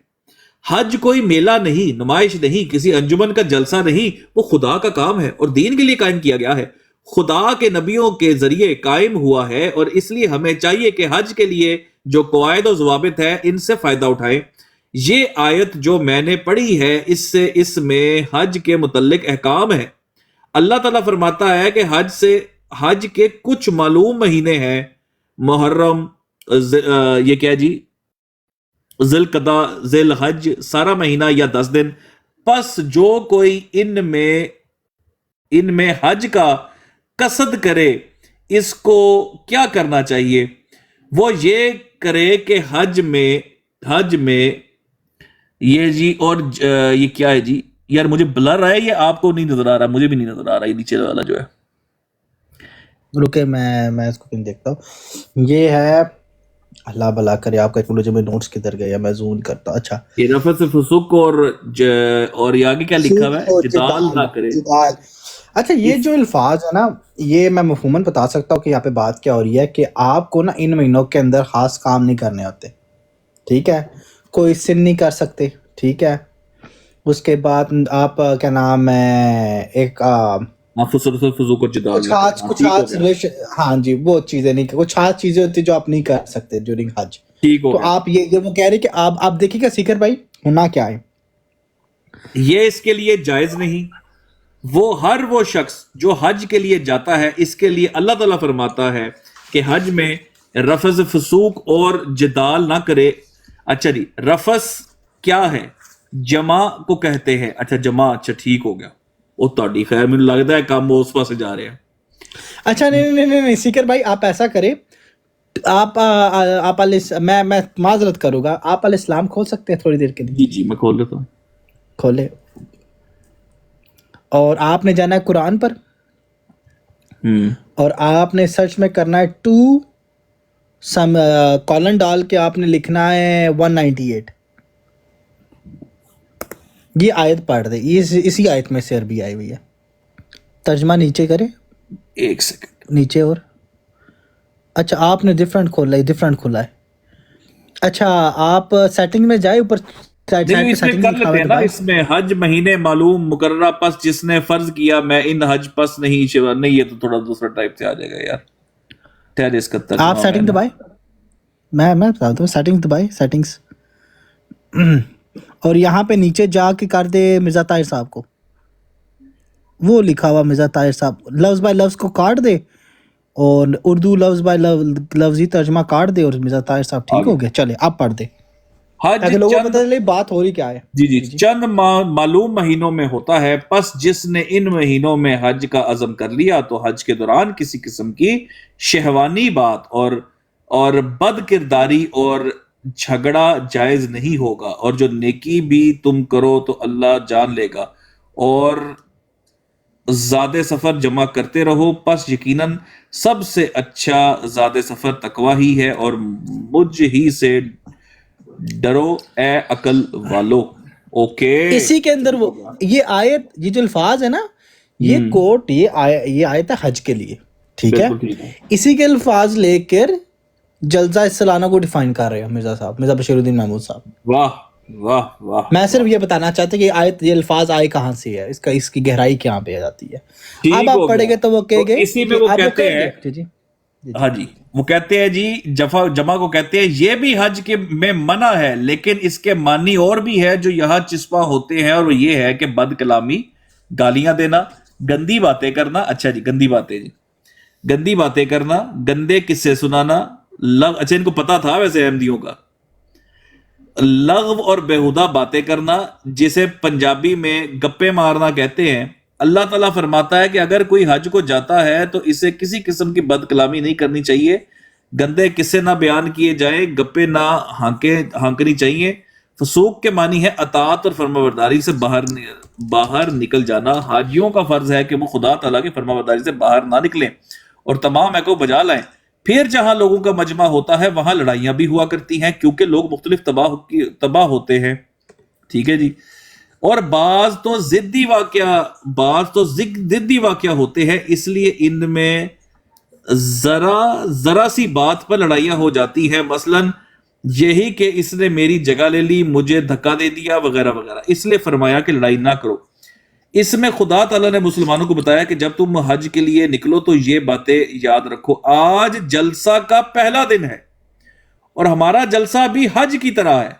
حج کوئی میلہ نہیں، نمائش نہیں، کسی انجمن کا جلسہ نہیں، وہ خدا کا کام ہے اور دین کے لیے قائم کیا گیا ہے، خدا کے نبیوں کے ذریعے قائم ہوا ہے. اور اس لیے ہمیں چاہیے کہ حج کے لیے جو قواعد و ضوابط ہے ان سے فائدہ اٹھائیں. یہ آیت جو میں نے پڑھی ہے اس میں حج کے متعلق احکام ہے. اللہ تعالیٰ فرماتا ہے کہ حج کے کچھ معلوم مہینے ہیں، محرم، یہ کیا جی، ذی القعدہ، ذی الحج، سارا مہینہ یا 10 دن. پس جو کوئی ان میں حج کا قصد کرے اس کو کیا کرنا چاہیے؟ وہ یہ کرے کہ حج میں یہ جی، اور یہ کیا ہے جی یار مجھے بلر رہا ہے، یہ آپ کو نہیں نظر آ رہا، مجھے بھی نہیں نظر آ رہا، یہ نیچے والا جو ہے. رکے میں اس کو پن دیکھتا ہوں. یہ ہے، اللہ بلا کرے آپ کا ٹیکنالوجی میں نوٹس کدھر گیا، میں زوم کرتا ہوں. اچھا یہ رفث فسوق اور یہ آگے کیا لکھا ہوا ہے؟ جدال نہ کرے. اچھا یہ جو الفاظ ہے نا یہ میں مفہوماً بتا سکتا ہوں کہ یہاں پہ بات کیا ہو رہی ہے کہ آپ کو نا ان مہینوں کے اندر خاص کام نہیں کرنے ہوتے, ٹھیک ہے, کوئی سن نہیں کر سکتے, ٹھیک ہے, اس کے بعد آپ کیا نام ہے ایک فضوق اور جدال کچھ نہ کریں. خاص ہاں، کچھ ٹھیک ہو خاص گیا، ہاں جی وہ چیزیں نہیں, کچھ خاص چیزیں ہوتی ہیں جو آپ نہیں کر سکتے ڈیورنگ حج. ٹھیک ہو تو گیا. آپ یہ وہ کہہ رہے کہ آپ دیکھیے گا سیکر بھائی ہونا کیا ہے. یہ اس کے لیے جائز نہیں. ہر وہ شخص جو حج کے لیے جاتا ہے اس کے لیے اللہ تعالیٰ فرماتا ہے کہ حج میں رفث فسوق اور جدال نہ کرے. اچھا جی, رفث کیا ہے؟ جمع کو کہتے ہیں. اچھا جمع, اچھا ٹھیک ہو گیا. وہ تہاڈی خیر, مجھے لگتا ہے کام اس پاس جا رہے ہیں. اچھا نہیں سیکر بھائی آپ ایسا کریں, آپ میں معذرت کروں گا, آپ الاسلام کھول سکتے ہیں تھوڑی دیر کے لیے؟ جی میں کھول لیتا ہوں. کھولے. اور آپ نے جانا ہے قرآن پر, اور آپ نے سرچ میں کرنا ہے 2 کالن ڈال کے آپ نے لکھنا ہے 198. یہ آیت پڑھ دے, اسی آیت میں سے عربی آئی ہوئی ہے, ترجمہ نیچے کرے, ایک سیکنڈ. نیچے. اور اچھا آپ نے ڈیفرنٹ کھولا ہے. اچھا آپ سیٹنگ میں جائے, اوپر سائڈ نہیں, پہ اس میں سیٹنگ کر لکھا ہوا لیتے ہے ہیں نا, دبائے. اس میں حج مہینے معلوم مقررہ پس جس نے فرض کیا میں ان حج پس نہیں, یہ تو تھوڑا دوسرا ٹائپ سے آ جائے گا یار. ٹھہر اس کا آپ ترجمہ سیٹنگ دبائے, میں بتا دوں سیٹنگ دبائے, سیٹنگز, اور یہاں پہ نیچے جا کے کر دے مرزا طاہر صاحب کو, وہ لکھا ہوا مرزا طاہر صاحب, لفظ بائی لفظ کو کاٹ دے اور اردو لفظ بائی لفظی ترجمہ کاٹ دے, اور مرزا طاہر صاحب ٹھیک ہو گیا. چلے آپ پڑھ دے حج تاکہ لوگوں کو چند پتہ چلے بات ہو رہی کیا ہے. جی چند معلوم مہینوں میں ہوتا ہے, پس جس نے ان مہینوں میں حج کا عزم کر لیا تو حج کے دوران کسی قسم کی شہوانی بات اور بد کرداری اور جھگڑا جائز نہیں ہوگا, اور جو نیکی بھی تم کرو تو اللہ جان لے گا, اور زاد سفر جمع کرتے رہو, پس یقیناً سب سے اچھا زاد سفر تقوی ہی ہے, اور مجھ ہی سے ڈرو اے عقل والو. اوکے, اسی کے اندر وہ یہ آیت, یہ جو الفاظ ہے نا, یہ کوٹ, یہ آیت ہے حج کے لیے, ٹھیک ہے. بالکل ٹھیک ہے. اسی کے الفاظ لے کر جلسہ سالانہ کو ڈیفائن کر رہے ہیں مرزا صاحب, مرزا بشیر الدین محمود صاحب. واہ واہ واہ. میں صرف یہ بتانا چاہتا کہ یہ الفاظ آئے کہاں سے ہے, اس کی گہرائی کہاں پہ جاتی ہے. اب آپ پڑھیں گے تو وہ کہے گے, اسی میں وہ کہتے ہیں, جی ہاں جی وہ کہتے ہیں جی جمع کو کہتے ہیں, یہ بھی حج کے میں منع ہے لیکن اس کے معنی اور بھی ہے جو یہاں چسپاں ہوتے ہیں, اور وہ یہ ہے کہ بد کلامی, گالیاں دینا, گندی باتیں کرنا. اچھا جی گندی باتیں کرنا, گندے قصے سنانا, اچھا ان کو پتا تھا ویسے احمدیوں کا, لغو اور بیہودہ باتیں کرنا جسے پنجابی میں گپے مارنا کہتے ہیں. اللہ تعالیٰ فرماتا ہے کہ اگر کوئی حج کو جاتا ہے تو اسے کسی قسم کی بد کلامی نہیں کرنی چاہیے, گندے قصے نہ بیان کیے جائیں, گپے نہ ہانکنی چاہیے. فسوق کے معنی ہے اطاعت اور فرمانبرداری سے باہر نکل جانا. حاجیوں کا فرض ہے کہ وہ خدا تعالیٰ کی فرمانبرداری سے باہر نہ نکلیں اور تمام کو بجا لائیں. پھر جہاں لوگوں کا مجمع ہوتا ہے وہاں لڑائیاں بھی ہوا کرتی ہیں کیونکہ لوگ مختلف تباہ ہوتے ہیں, ٹھیک ہے جی. اور بعض تو ضدی واقعہ ہوتے ہیں, اس لیے ان میں ذرا سی بات پر لڑائیاں ہو جاتی ہیں, مثلا یہی کہ اس نے میری جگہ لے لی, مجھے دھکا دے دیا وغیرہ وغیرہ. اس لیے فرمایا کہ لڑائی نہ کرو. اس میں خدا تعالیٰ نے مسلمانوں کو بتایا کہ جب تم حج کے لیے نکلو تو یہ باتیں یاد رکھو. آج جلسہ کا پہلا دن ہے اور ہمارا جلسہ بھی حج کی طرح ہے.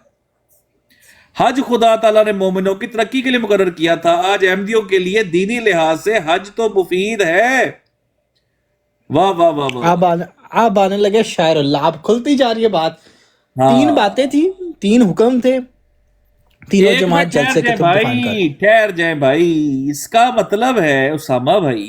حج خدا تعالیٰ نے مومنوں کی ترقی کے لیے مقرر کیا تھا. آج احمدیوں کے لیے دینی لحاظ سے حج تو مفید ہے. واہ واہ واہ واہ. آپ آنے لگے شاعر اللہ, آپ کھلتی جا رہی ہے بات. ہاں. 3 باتیں تھی, 3 حکم تھے, تینوں جماعت جلسے کے تم ڈیفائن کر. ٹھہر جائیں بھائی, اس کا مطلب ہے اسامہ بھائی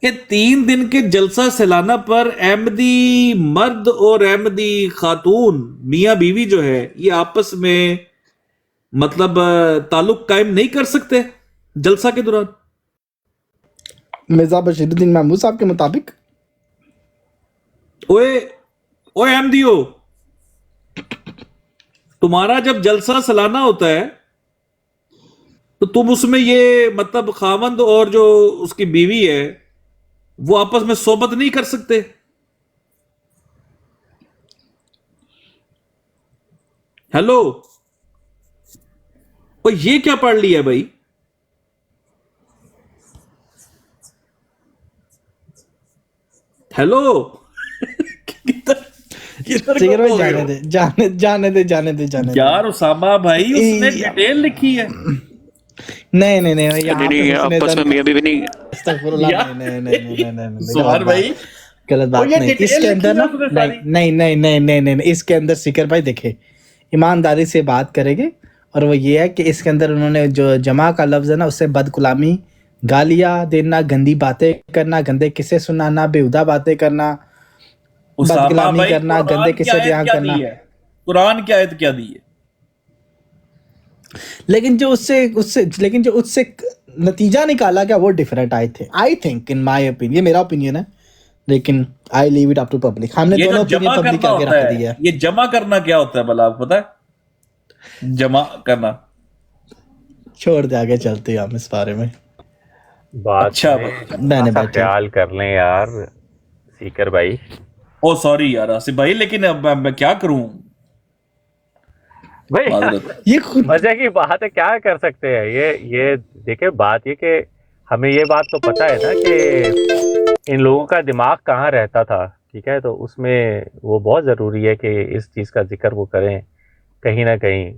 کہ 3 دن کے جلسہ سالانہ پر احمدی مرد اور احمدی خاتون میاں بیوی جو ہے یہ آپس میں مطلب تعلق قائم نہیں کر سکتے جلسہ کے دوران. مرزا بشیر الدین محمود صاحب کے مطابق اوے احمدیو, تمہارا جب جلسہ سالانہ ہوتا ہے تو تم اس میں یہ مطلب خاوند اور جو اس کی بیوی ہے وہ آپس میں صحبت نہیں کر سکتے؟ ہیلو، یہ کیا پڑھ لیا بھائی؟ ہیلو سکر بھائی جانے دے یار اسامہ بھائی اس نے ڈیٹیل لکھی ہے. نہیں آپس میں میاں بیوی نہیں. استغفر اللہ، نہیں سہار بھائی غلط بات نہیں. اس کے اندر نا نہیں اس کے اندر سکر بھائی دیکھے ایمانداری سے بات کریں گے، اور وہ یہ ہے کہ اس کے اندر انہوں نے جو جمع کا لفظ ہے نا، اس سے بد کلامی، گالیاں دینا، گندی باتیں کرنا، گندے قصے سنانا، بےہودہ باتیں کرنا، بد کلامی کرنا، گندے قصے بیان کرنا. قرآن کی آیت کیا دی ہے؟ لیکن جو اس سے نتیجہ نکالا گیا وہ different I think in my opinion. یہ میرا اوپینین ہے، لیکن I leave it up to public. ہم نے دونوں اوپینین پبلک کے آگے رکھ دیا ہے. یہ جمع کرنا کیا ہوتا ہے بھلا آپ کو پتا ہے؟ جمع کرنا چھوڑ دے، آگے چلتے ہیں ہم اس بارے میں. اچھا میں نے خیال کر لیں یار سیکر بھائی. او سوری یار آصف بھائی، لیکن اب میں کیا کروں بھائی یہ مزے کی بات ہے، کیا کر سکتے ہیں. یہ دیکھیں بات یہ کہ ہمیں یہ بات تو پتہ ہے نا کہ ان لوگوں کا دماغ کہاں رہتا تھا، ٹھیک ہے. تو اس میں وہ بہت ضروری ہے کہ اس چیز کا ذکر وہ کریں کہیں نہ کہیں.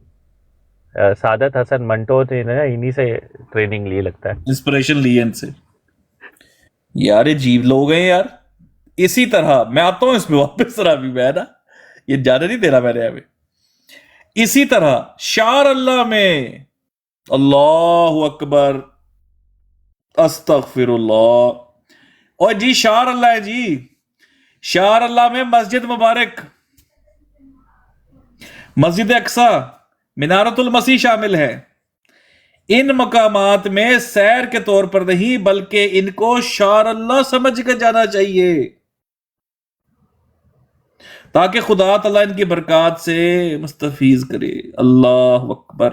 سعادت حسن منٹو نے نا انہی سے ٹریننگ لی لگتا ہے، انسپریشن لی ان سے. یار عجیب لوگ ہیں یار. اسی طرح میں آتا ہوں اس پہ واپس رابی، میں نا یہ جانے نہیں دے رہا میں نے ابھی. اسی طرح شعر اللہ میں اللہ اکبر استغفر اللہ، اور جی شعر اللہ ہے جی، شعر اللہ میں مسجد مبارک، مسجد اقصی، منارۃ المسیح شامل ہے. ان مقامات میں سیر کے طور پر نہیں بلکہ ان کو شعر اللہ سمجھ کر جانا چاہیے، تاکہ خدا تعالیٰ ان کی برکات سے مستفیض کرے. اللہ اکبر،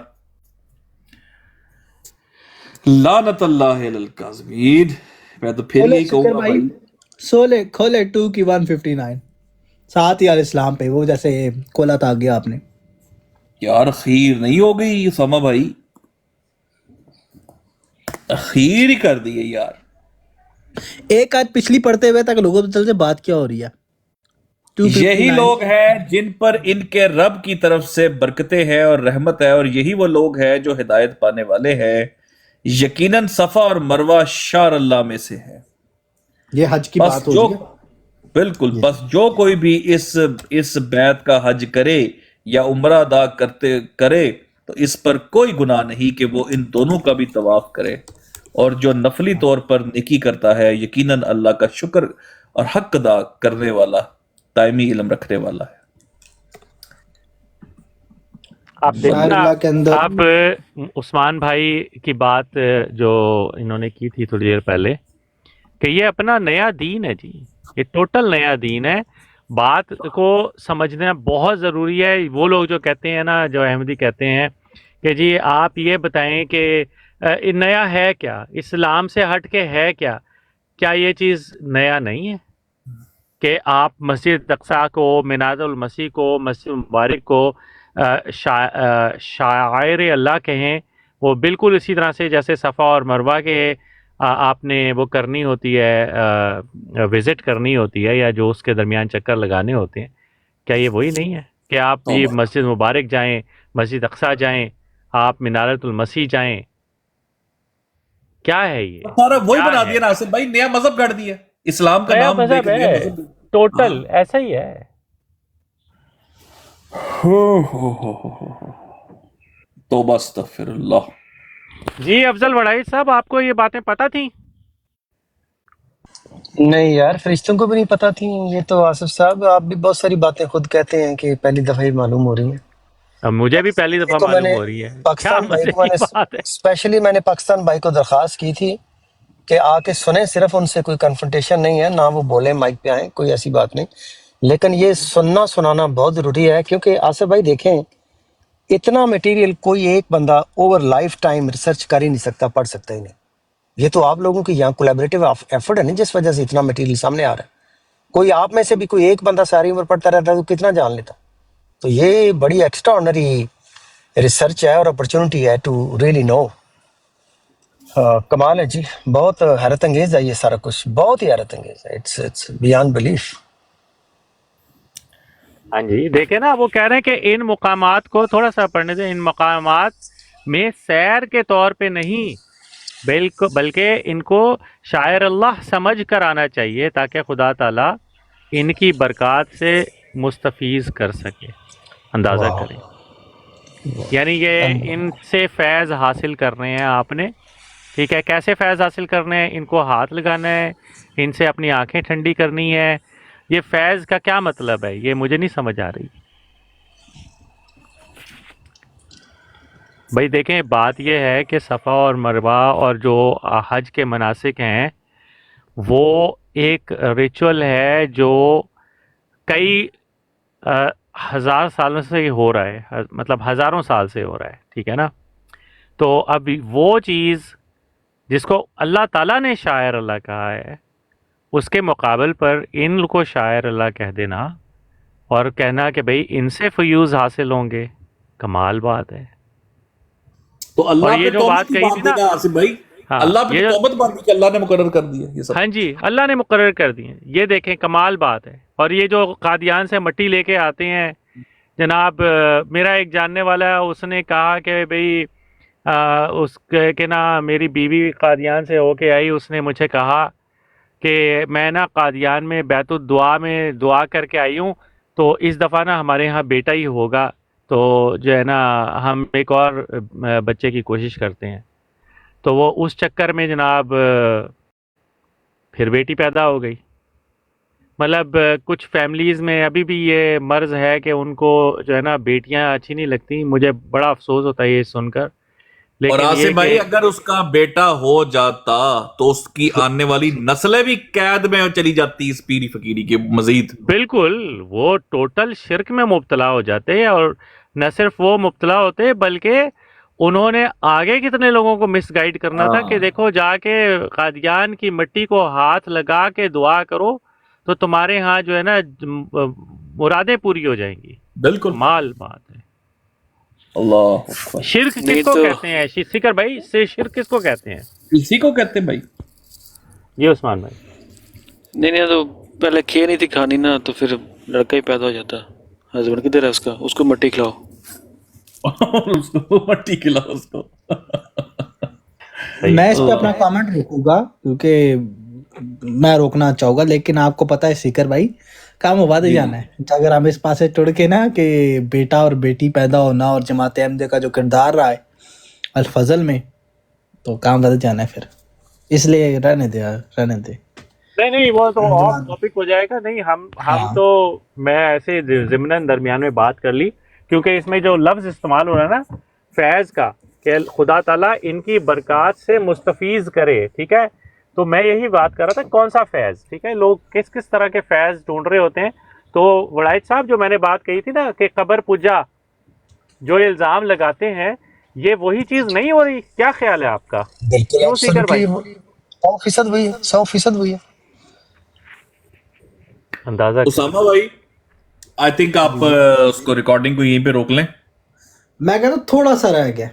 لعنت اللہ علی الکاذبین. میں تو پھر یہی کہوں گا بھائی، کھولے 2 کی 159 ساتھ ہی الاسلام پہ وہ جیسے کھولا تھا گیا آپ نے. یار خیر نہیں ہو گئی اسامہ بھائی؟ خیر ہی کر دی ہے یار. ایک آج پچھلی پڑھتے ہوئے تاکہ لوگوں کو چلتے بات کیا ہو رہی ہے. یہی لوگ ہیں جن پر ان کے رب کی طرف سے برکتیں ہیں اور رحمت ہے، اور یہی وہ لوگ ہیں جو ہدایت پانے والے ہیں. یقیناً صفا اور مروہ شعر اللہ میں سے ہے. یہ حج کی بات ہو رہی ہے. بالکل، بس جو کوئی بھی اس بیت کا حج کرے یا عمرہ ادا کرے تو اس پر کوئی گناہ نہیں کہ وہ ان دونوں کا بھی طواف کرے. اور جو نفلی طور پر نیکی کرتا ہے یقیناً اللہ کا شکر اور حق ادا کرنے والا، دائمی علم رکھنے والا ہے. آپ دیکھنا، آپ عثمان بھائی کی بات جو انہوں نے کی تھی تھوڑی دیر پہلے کہ یہ اپنا نیا دین ہے جی، یہ ٹوٹل نیا دین ہے. بات کو سمجھنا بہت ضروری ہے. وہ لوگ جو کہتے ہیں نا، جو احمدی کہتے ہیں کہ جی آپ یہ بتائیں کہ نیا ہے کیا، اسلام سے ہٹ کے ہے کیا. کیا یہ چیز نیا نہیں ہے کہ آپ مسجد اقصی کو، منارۃ المسیح کو، مسجد مبارک کو شاعر اللہ کہیں؟ وہ بالکل اسی طرح سے جیسے صفا اور مروہ کے آپ نے وہ کرنی ہوتی ہے، وزٹ کرنی ہوتی ہے، یا جو اس کے درمیان چکر لگانے ہوتے ہیں. کیا یہ وہی نہیں ہے کہ آپ یہ مسجد مبارک جائیں، مسجد اقصی جائیں، آپ منارۃ المسیح جائیں؟ کیا ہے یہ؟ سارا وہی بنا دیا ناصر بھائی، نیا مذہب گڑھ دیا. اسلام کا نام مذہب ہے، ٹوٹل ایسا ہی ہے. توبہ استغفر اللہ. جی افضل وڑائی صاحب، آپ کو یہ باتیں پتہ تھیں؟ نہیں یار، فرشتوں کو بھی نہیں پتا تھی. یہ تو آصف صاحب آپ بھی بہت ساری باتیں خود کہتے ہیں کہ پہلی دفعہ ہی معلوم ہو رہی ہیں. مجھے بھی پہلی دفعہ معلوم ہو رہی ہے. پاکستان بھائی کو اسپیشلی میں نے پاکستان بھائی کو درخواست کی تھی کہ آ کے سنیں. صرف ان سے کوئی کنفرنٹیشن نہیں ہے، نہ وہ بولیں مائک پہ آئیں، کوئی ایسی بات نہیں، لیکن یہ سننا سنانا بہت ضروری ہے. کیونکہ آصف بھائی دیکھیں، اتنا مٹیریل کوئی ایک بندہ اوور لائف ٹائم ریسرچ کر ہی نہیں سکتا، پڑھ سکتا ہی نہیں. یہ تو آپ لوگوں کی یہاں کولیبریٹو ایفرٹ ہے نا، جس وجہ سے اتنا مٹیریل سامنے آ رہا ہے. کوئی آپ میں سے بھی کوئی ایک بندہ ساری عمر پڑھتا رہتا تو کتنا جان لیتا. تو یہ بڑی ایکسٹرا آرڈنری ریسرچ ہے اور اپرچونٹی ہے ٹو ریئلی نو. کمال ہے جی، بہت حیرت انگیز ہے یہ سارا کچھ، بہت ہی حیرت انگیز ہے. It's beyond belief. ہاں جی دیکھیں نا، وہ کہہ رہے ہیں کہ ان مقامات کو تھوڑا سا پڑھنے دیں. ان مقامات میں سیر کے طور پہ نہیں بلکہ ان کو شاعر اللہ سمجھ کر آنا چاہیے تاکہ خدا تعالیٰ ان کی برکات سے مستفیض کر سکے، اندازہ واہ، کریں. یعنی یہ ان سے فیض حاصل کرنے ہیں آپ نے، ٹھیک ہے. کیسے فیض حاصل کرنے ہیں؟ ان کو ہاتھ لگانا ہے، ان سے اپنی آنکھیں ٹھنڈی کرنی ہے. یہ فیض کا کیا مطلب ہے؟ یہ مجھے نہیں سمجھ آ رہی. بھائی دیکھیں، بات یہ ہے کہ صفا اور مروہ اور جو حج کے مناسک ہیں وہ ایک ریچول ہے جو کئی ہزار سالوں سے ہو رہا ہے، مطلب ہزاروں سال سے ہو رہا ہے، ٹھیک ہے نا. تو اب وہ چیز جس کو اللہ تعالیٰ نے شاعر اللہ کہا ہے، اس کے مقابل پر ان کو شاعر اللہ کہہ دینا اور کہنا کہ بھئی ان سے فیوز حاصل ہوں گے، کمال بات ہے. تو اور اللہ یہ پہ جو توبت بات کی کہی بات تھی دی نا، نا آصف بھائی، ہاں اللہ پہ یہ تو جو توبت بات دی کہ اللہ نے مقرر کر دیا یہ سب. ہاں جی اللہ نے مقرر کر دی ہیں. یہ دیکھیں کمال بات ہے. اور یہ جو قادیان سے مٹی لے کے آتے ہیں جناب، میرا ایک جاننے والا ہے، اس نے کہا کہ بھئی اس کے نا میری بیوی قادیان سے ہو کے آئی، اس نے مجھے کہا کہ میں نا قادیان میں بیت الدعا میں دعا کر کے آئی ہوں، تو اس دفعہ نا ہمارے ہاں بیٹا ہی ہوگا، تو جو ہے نا ہم ایک اور بچے کی کوشش کرتے ہیں. تو وہ اس چکر میں جناب پھر بیٹی پیدا ہو گئی. مطلب کچھ فیملیز میں ابھی بھی یہ مرض ہے کہ ان کو جو ہے نا بیٹیاں اچھی نہیں لگتی. مجھے بڑا افسوس ہوتا ہے یہ سن کر. اور لیکن آصف یہ بھائی کہ اگر اس کا بیٹا ہو جاتا تو اس کی آنے والی نسلیں بھی قید میں چلی جاتی اس پیری فقیری کے مزید. بالکل وہ ٹوٹل شرک میں مبتلا ہو جاتے ہیں. اور نہ صرف وہ مبتلا ہوتے بلکہ انہوں نے آگے کتنے لوگوں کو مس گائیڈ کرنا تھا کہ دیکھو جا کے قادیان کی مٹی کو ہاتھ لگا کے دعا کرو تو تمہارے ہاں جو ہے نا مرادیں پوری ہو جائیں گی. بالکل کمال بات ہے. اللہ اکبر. شرک نہیں کس کو تو کہتے ہیں سکر بھائی؟ شرک کس کو کہتے ہیں اسی کو کہتے ہیں بھائی. یہ عثمان بھائی؟ نہیں تو پہلے کھیر نہیں تھی کھانی نا، تو پھر لڑکا ہی پیدا ہو جاتا. ہسبینڈ کدھر ہے اس کو مٹی کھلاؤ. اس کو مٹی کھلاؤ اس کو. میں اس پہ اپنا کامنٹ روکوں گا کیونکہ میں روکنا چاہوں گا، لیکن آپ کو پتا ہے سیکر بھائی کام ہوا دے جانا ہے. اگر ہم اس پاس سے ٹڑ کے نا کہ بیٹا اور بیٹی پیدا ہونا اور جماعت احمدیہ کا جو کردار رہا ہے الفضل میں، تو کام ود جانا ہے پھر. اس لیے رہنے دے. نہیں وہ تو آف ٹاپک ہو جائے گا. نہیں ہم تو میں ایسے ضمناً درمیان میں بات کر لی کیونکہ اس میں جو لفظ استعمال ہو رہا ہے نا فیض کا، کہ خدا تعالیٰ ان کی برکات سے مستفیض کرے، ٹھیک ہے. تو میں یہی بات کر رہا تھا کون سا فیض، ٹھیک ہے. لوگ کس طرح کے فیض ڈھونڈ رہے ہوتے ہیں. تو وڑائد صاحب جو میں نے بات کہی تھی نا کہ قبر پجا جو الزام لگاتے ہیں، یہ وہی چیز نہیں ہو رہی؟ کیا خیال ہے آپ کا؟ بالکل کیوں سیکر بھائی؟ 100% وہی ہے، 100% وہی ہے. اندازہ اسامہ بھائی آئی تھنک آپ اس کو ریکارڈنگ کو یہیں پہ روک لیں. میں کہتا ہوں تھوڑا سا رہ گیا،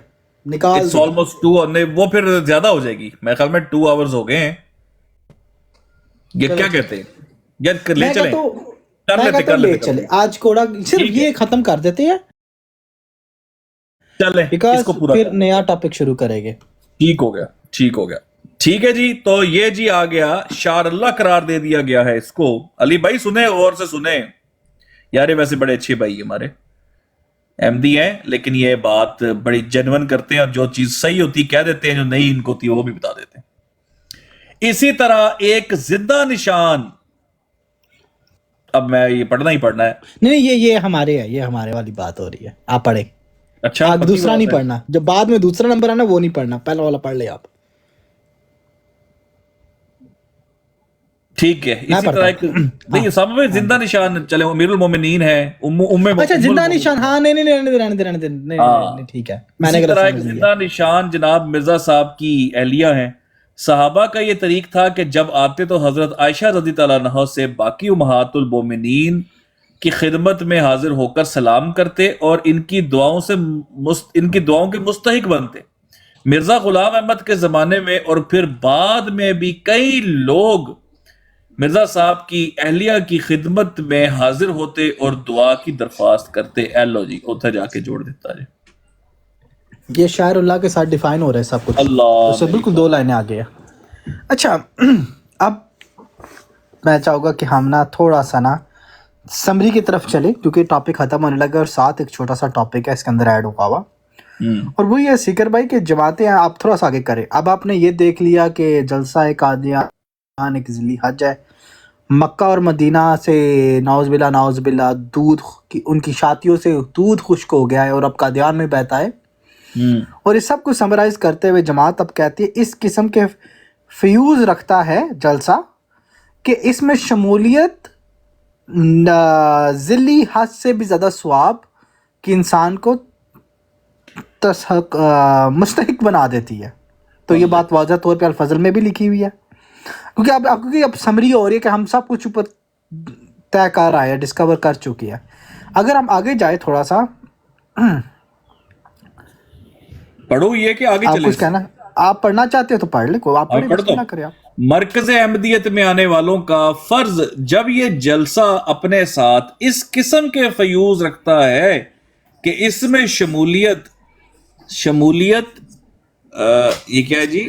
نکال اٹس دو. آلموسٹ 2، وہ پھر زیادہ ہو جائے گی. میرے خیال میں 2 آورز ہو گئے ہیں. یہ کیا کہتے ہیں یار؟ لے چلیں، کر لے لیتے چلے آج کوڑا صرف یہ ختم کر دیتے ہیں چلیں اس بیکاز کو پورا پھر نیا ٹاپک شروع کریں گے. ٹھیک ہو گیا. ٹھیک ہے جی. تو یہ جی آ گیا شار اللہ قرار دے دیا گیا ہے اس کو. علی بھائی سنیں، غور سے سنیں یار، یہ ویسے بڑے اچھے بھائی ہمارے احمدی ہیں، لیکن یہ بات بڑی جینون کرتے ہیں اور جو چیز صحیح ہوتی کہہ دیتے ہیں، جو نہیں ان کو ہوتی وہ بھی بتا دیتے ہیں. اسی طرح ایک زندہ نشان، اب میں یہ پڑھنا ہی پڑھنا ہے. نہیں یہ ہمارے ہے، یہ ہمارے والی بات ہو رہی ہے. آپ پڑھیں. اچھا دوسرا نہیں پڑھنا، جب بعد میں دوسرا نمبر ہے نا وہ نہیں پڑھنا، پہلا والا پڑھ لے آپ. ٹھیک ہے، اسی طرح ایک نہیں اسامہ بھائی زندہ نشان چلے امیر المومنین ہے اچھا زندہ نشان، ہاں نہیں رہنے دے ٹھیک ہے، میں نے اسی طرح ایک غلط سمجھ لیا. زندہ نشان جناب مرزا صاحب کی اہلیہ ہیں. صحابہ کا یہ طریق تھا کہ جب آتے تو حضرت عائشہ رضی اللہ عنہا سے باقی امہات المومنین کی خدمت میں حاضر ہو کر سلام کرتے اور ان کی دعاؤں کے مستحق بنتے. مرزا غلام احمد کے زمانے میں اور پھر بعد میں بھی کئی لوگ مرزا صاحب کی اہلیہ کی خدمت میں حاضر ہوتے اور دعا کی درخواست کرتے. ایلو جی اتھے جا کے جوڑ دیتا جی. یہ شاعر اللہ کے ساتھ ڈیفائن ہو رہا ہے سب کچھ، اللہ اس سے بالکل 2 لائنیں آگے ہیں. اچھا اب میں چاہوں گا کہ ہم نا تھوڑا سا نا سمری کی طرف چلے، کیونکہ ٹاپک ختم ہونے لگا اور ساتھ ایک چھوٹا سا ٹاپک ہے اس کے اندر ایڈ ہوا ہوا، اور وہ یہ سکر بھائی کہ جماعتیں آپ تھوڑا سا آگے کریں. اب آپ نے یہ دیکھ لیا کہ جلسہ قادیان ایک ذیلی حج ہے، مکہ اور مدینہ سے نعوذ باللہ دودھ ان کی شادیوں سے دودھ خشک ہو گیا ہے اور اب قادیان میں بہتا ہے. اور اس سب کو سمرائز کرتے ہوئے جماعت اب کہتی ہے اس قسم کے فیوز رکھتا ہے جلسہ کہ اس میں شمولیت ذلی حج سے بھی زیادہ ثواب کہ انسان کو مستحق بنا دیتی ہے. تو یہ بات واضح طور پہ الفضل میں بھی لکھی ہوئی ہے، کیونکہ اب سمری ہو رہی ہے کہ ہم سب کچھ اوپر طے کر آئے ہیں، ڈسکور کر چکی ہے. اگر ہم آگے جائے تھوڑا سا، پڑھو یہ کہ آگے آپ چلے. کچھ کہنا آپ پڑھنا چاہتے ہو تو پڑھ لیں، کوئی آپ پڑھیں پڑھتا نہ ہوں. کریں آپ. مرکز احمدیت میں آنے والوں کا فرض جب یہ جلسہ اپنے ساتھ اس قسم کے فیوز رکھتا ہے کہ اس میں شمولیت یہ کیا ہے جی،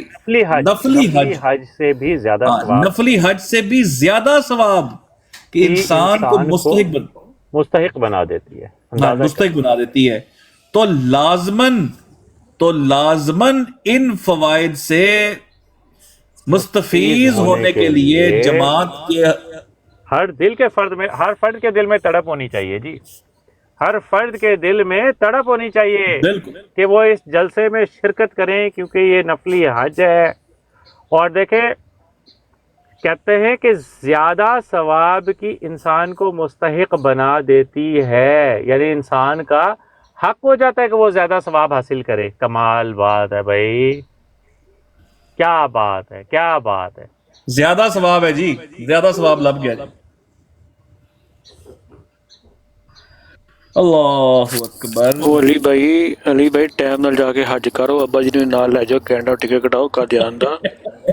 نفلی حج سے بھی زیادہ ثواب، نفلی حج سے بھی زیادہ ثواب کہ انسان کو مستحق بنا دیتی ہے، مستحق بنا دیتی ہے. تو لازماً ان فوائد سے مستفیض ہونے کے لیے جماعت کے ہر فرد کے دل میں تڑپ ہونی چاہیے جی، ہر فرد کے دل میں تڑپ ہونی چاہیے کہ وہ اس جلسے میں شرکت کریں، کیونکہ یہ نفلی حج ہے. اور دیکھیں کہتے ہیں کہ زیادہ ثواب کی انسان کو مستحق بنا دیتی ہے، یعنی انسان کا حق ہو جاتا ہے کہ وہ زیادہ ثواب حاصل کرے. کمال بات ہے بھائی، کیا بات ہے. زیادہ ثواب ہے جی، زیادہ ثواب لب گیا جی. اللہ اکبر. علی بھائی ٹائم نال جا کے حج کرو، ابا جی نوں نال لے جاؤ کینیڈا ٹکٹ کٹاؤ قادیان دا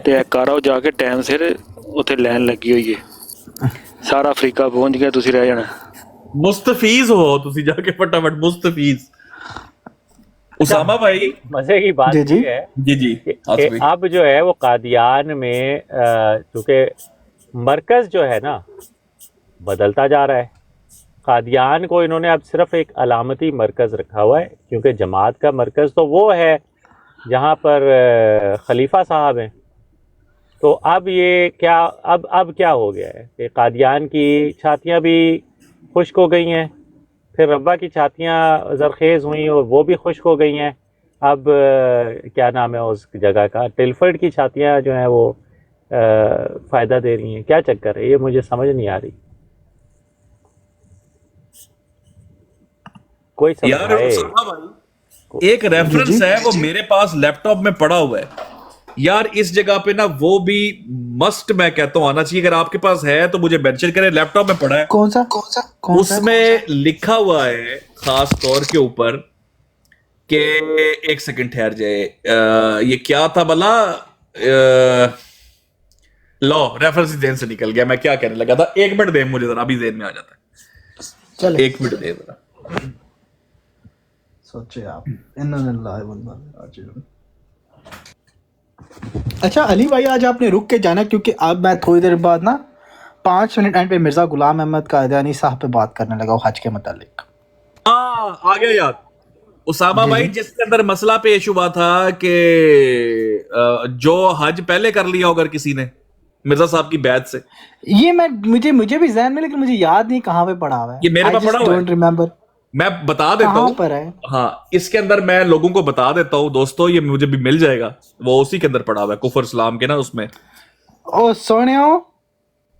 تے کر آؤ جا کے ٹائم سر، اوتھے لائن لگی ہوئی ہے، سارا افریقہ پہنچ گیا، تسی رہ جانا. مستفیض ہو تسی جا کے فٹافٹ مستفیض. اسامہ بھائی مزے کی بات یہ ہے جی کہ اب جو ہے وہ قادیان میں چونکہ مرکز جو ہے نا بدلتا جا رہا ہے. قادیان کو انہوں نے اب صرف ایک علامتی مرکز رکھا ہوا ہے، کیونکہ جماعت کا مرکز تو وہ ہے جہاں پر خلیفہ صاحب ہیں. تو اب یہ کیا اب کیا ہو گیا ہے کہ قادیان کی چھاتیاں بھی خشک ہو گئی ہیں، پھر ربا کی چھاتیاں زرخیز ہوئیں اور وہ بھی خشک ہو گئی ہیں. اب کیا نام ہے اس جگہ کا، ٹلفرڈ کی چھاتیاں جو ہیں وہ فائدہ دے رہی ہیں. کیا چکر ہے یہ مجھے سمجھ نہیں آ رہی. کوئی سمجھائے. ایک ریفرنس ہے وہ میرے پاس لیپ ٹاپ میں پڑا ہوا ہے یار، اس جگہ پہ نا وہ بھی مسٹ میں کہتا ہوں آنا چاہیے. اگر آپ کے پاس ہے تو مجھے مینشن کریں. لیپ ٹاپ میں پڑا ہے. کون سا اس میں لکھا ہوا ہے خاص طور کے اوپر کہ ایک سیکنڈ ٹھہر جائے، یہ کیا تھا بلا، لو ریفرنس ذہن سے نکل گیا، میں کیا کہنے لگا تھا. 1 منٹ دیں مجھے ذرا، ابھی ذہن میں آ جاتا ہے. 1 منٹ دیں ذرا. سوچے آپ. اچھا علی بھائی آج آپ نے رک کے جانا، کیونکہ اب میں تھوڑی دیر بعد نا 5 منٹ اینڈ پہ مرزا غلام احمد قادیانی صاحب پہ بات کرنے لگا حج کے متعلق. آ گیا یاد. اسامہ بھائی جس کے اندر مسئلہ پیش ہوا تھا کہ جو حج پہلے کر لیا اگر کسی نے مرزا صاحب کی بیعت سے، یہ مجھے بھی ذہن میں، لیکن مجھے یاد نہیں کہاں پہ پڑھا ہوا ہے. یہ میرے پاس پڑھا ہوا ہے، میں بتا دیتا ہوں. ہاں اس کے اندر میں لوگوں کو بتا دیتا ہوں دوستو، یہ مجھے بھی مل جائے گا. وہ اسی کے اندر پڑھا ہوا ہے، کفر اسلام کے نا اس میں. او سونےو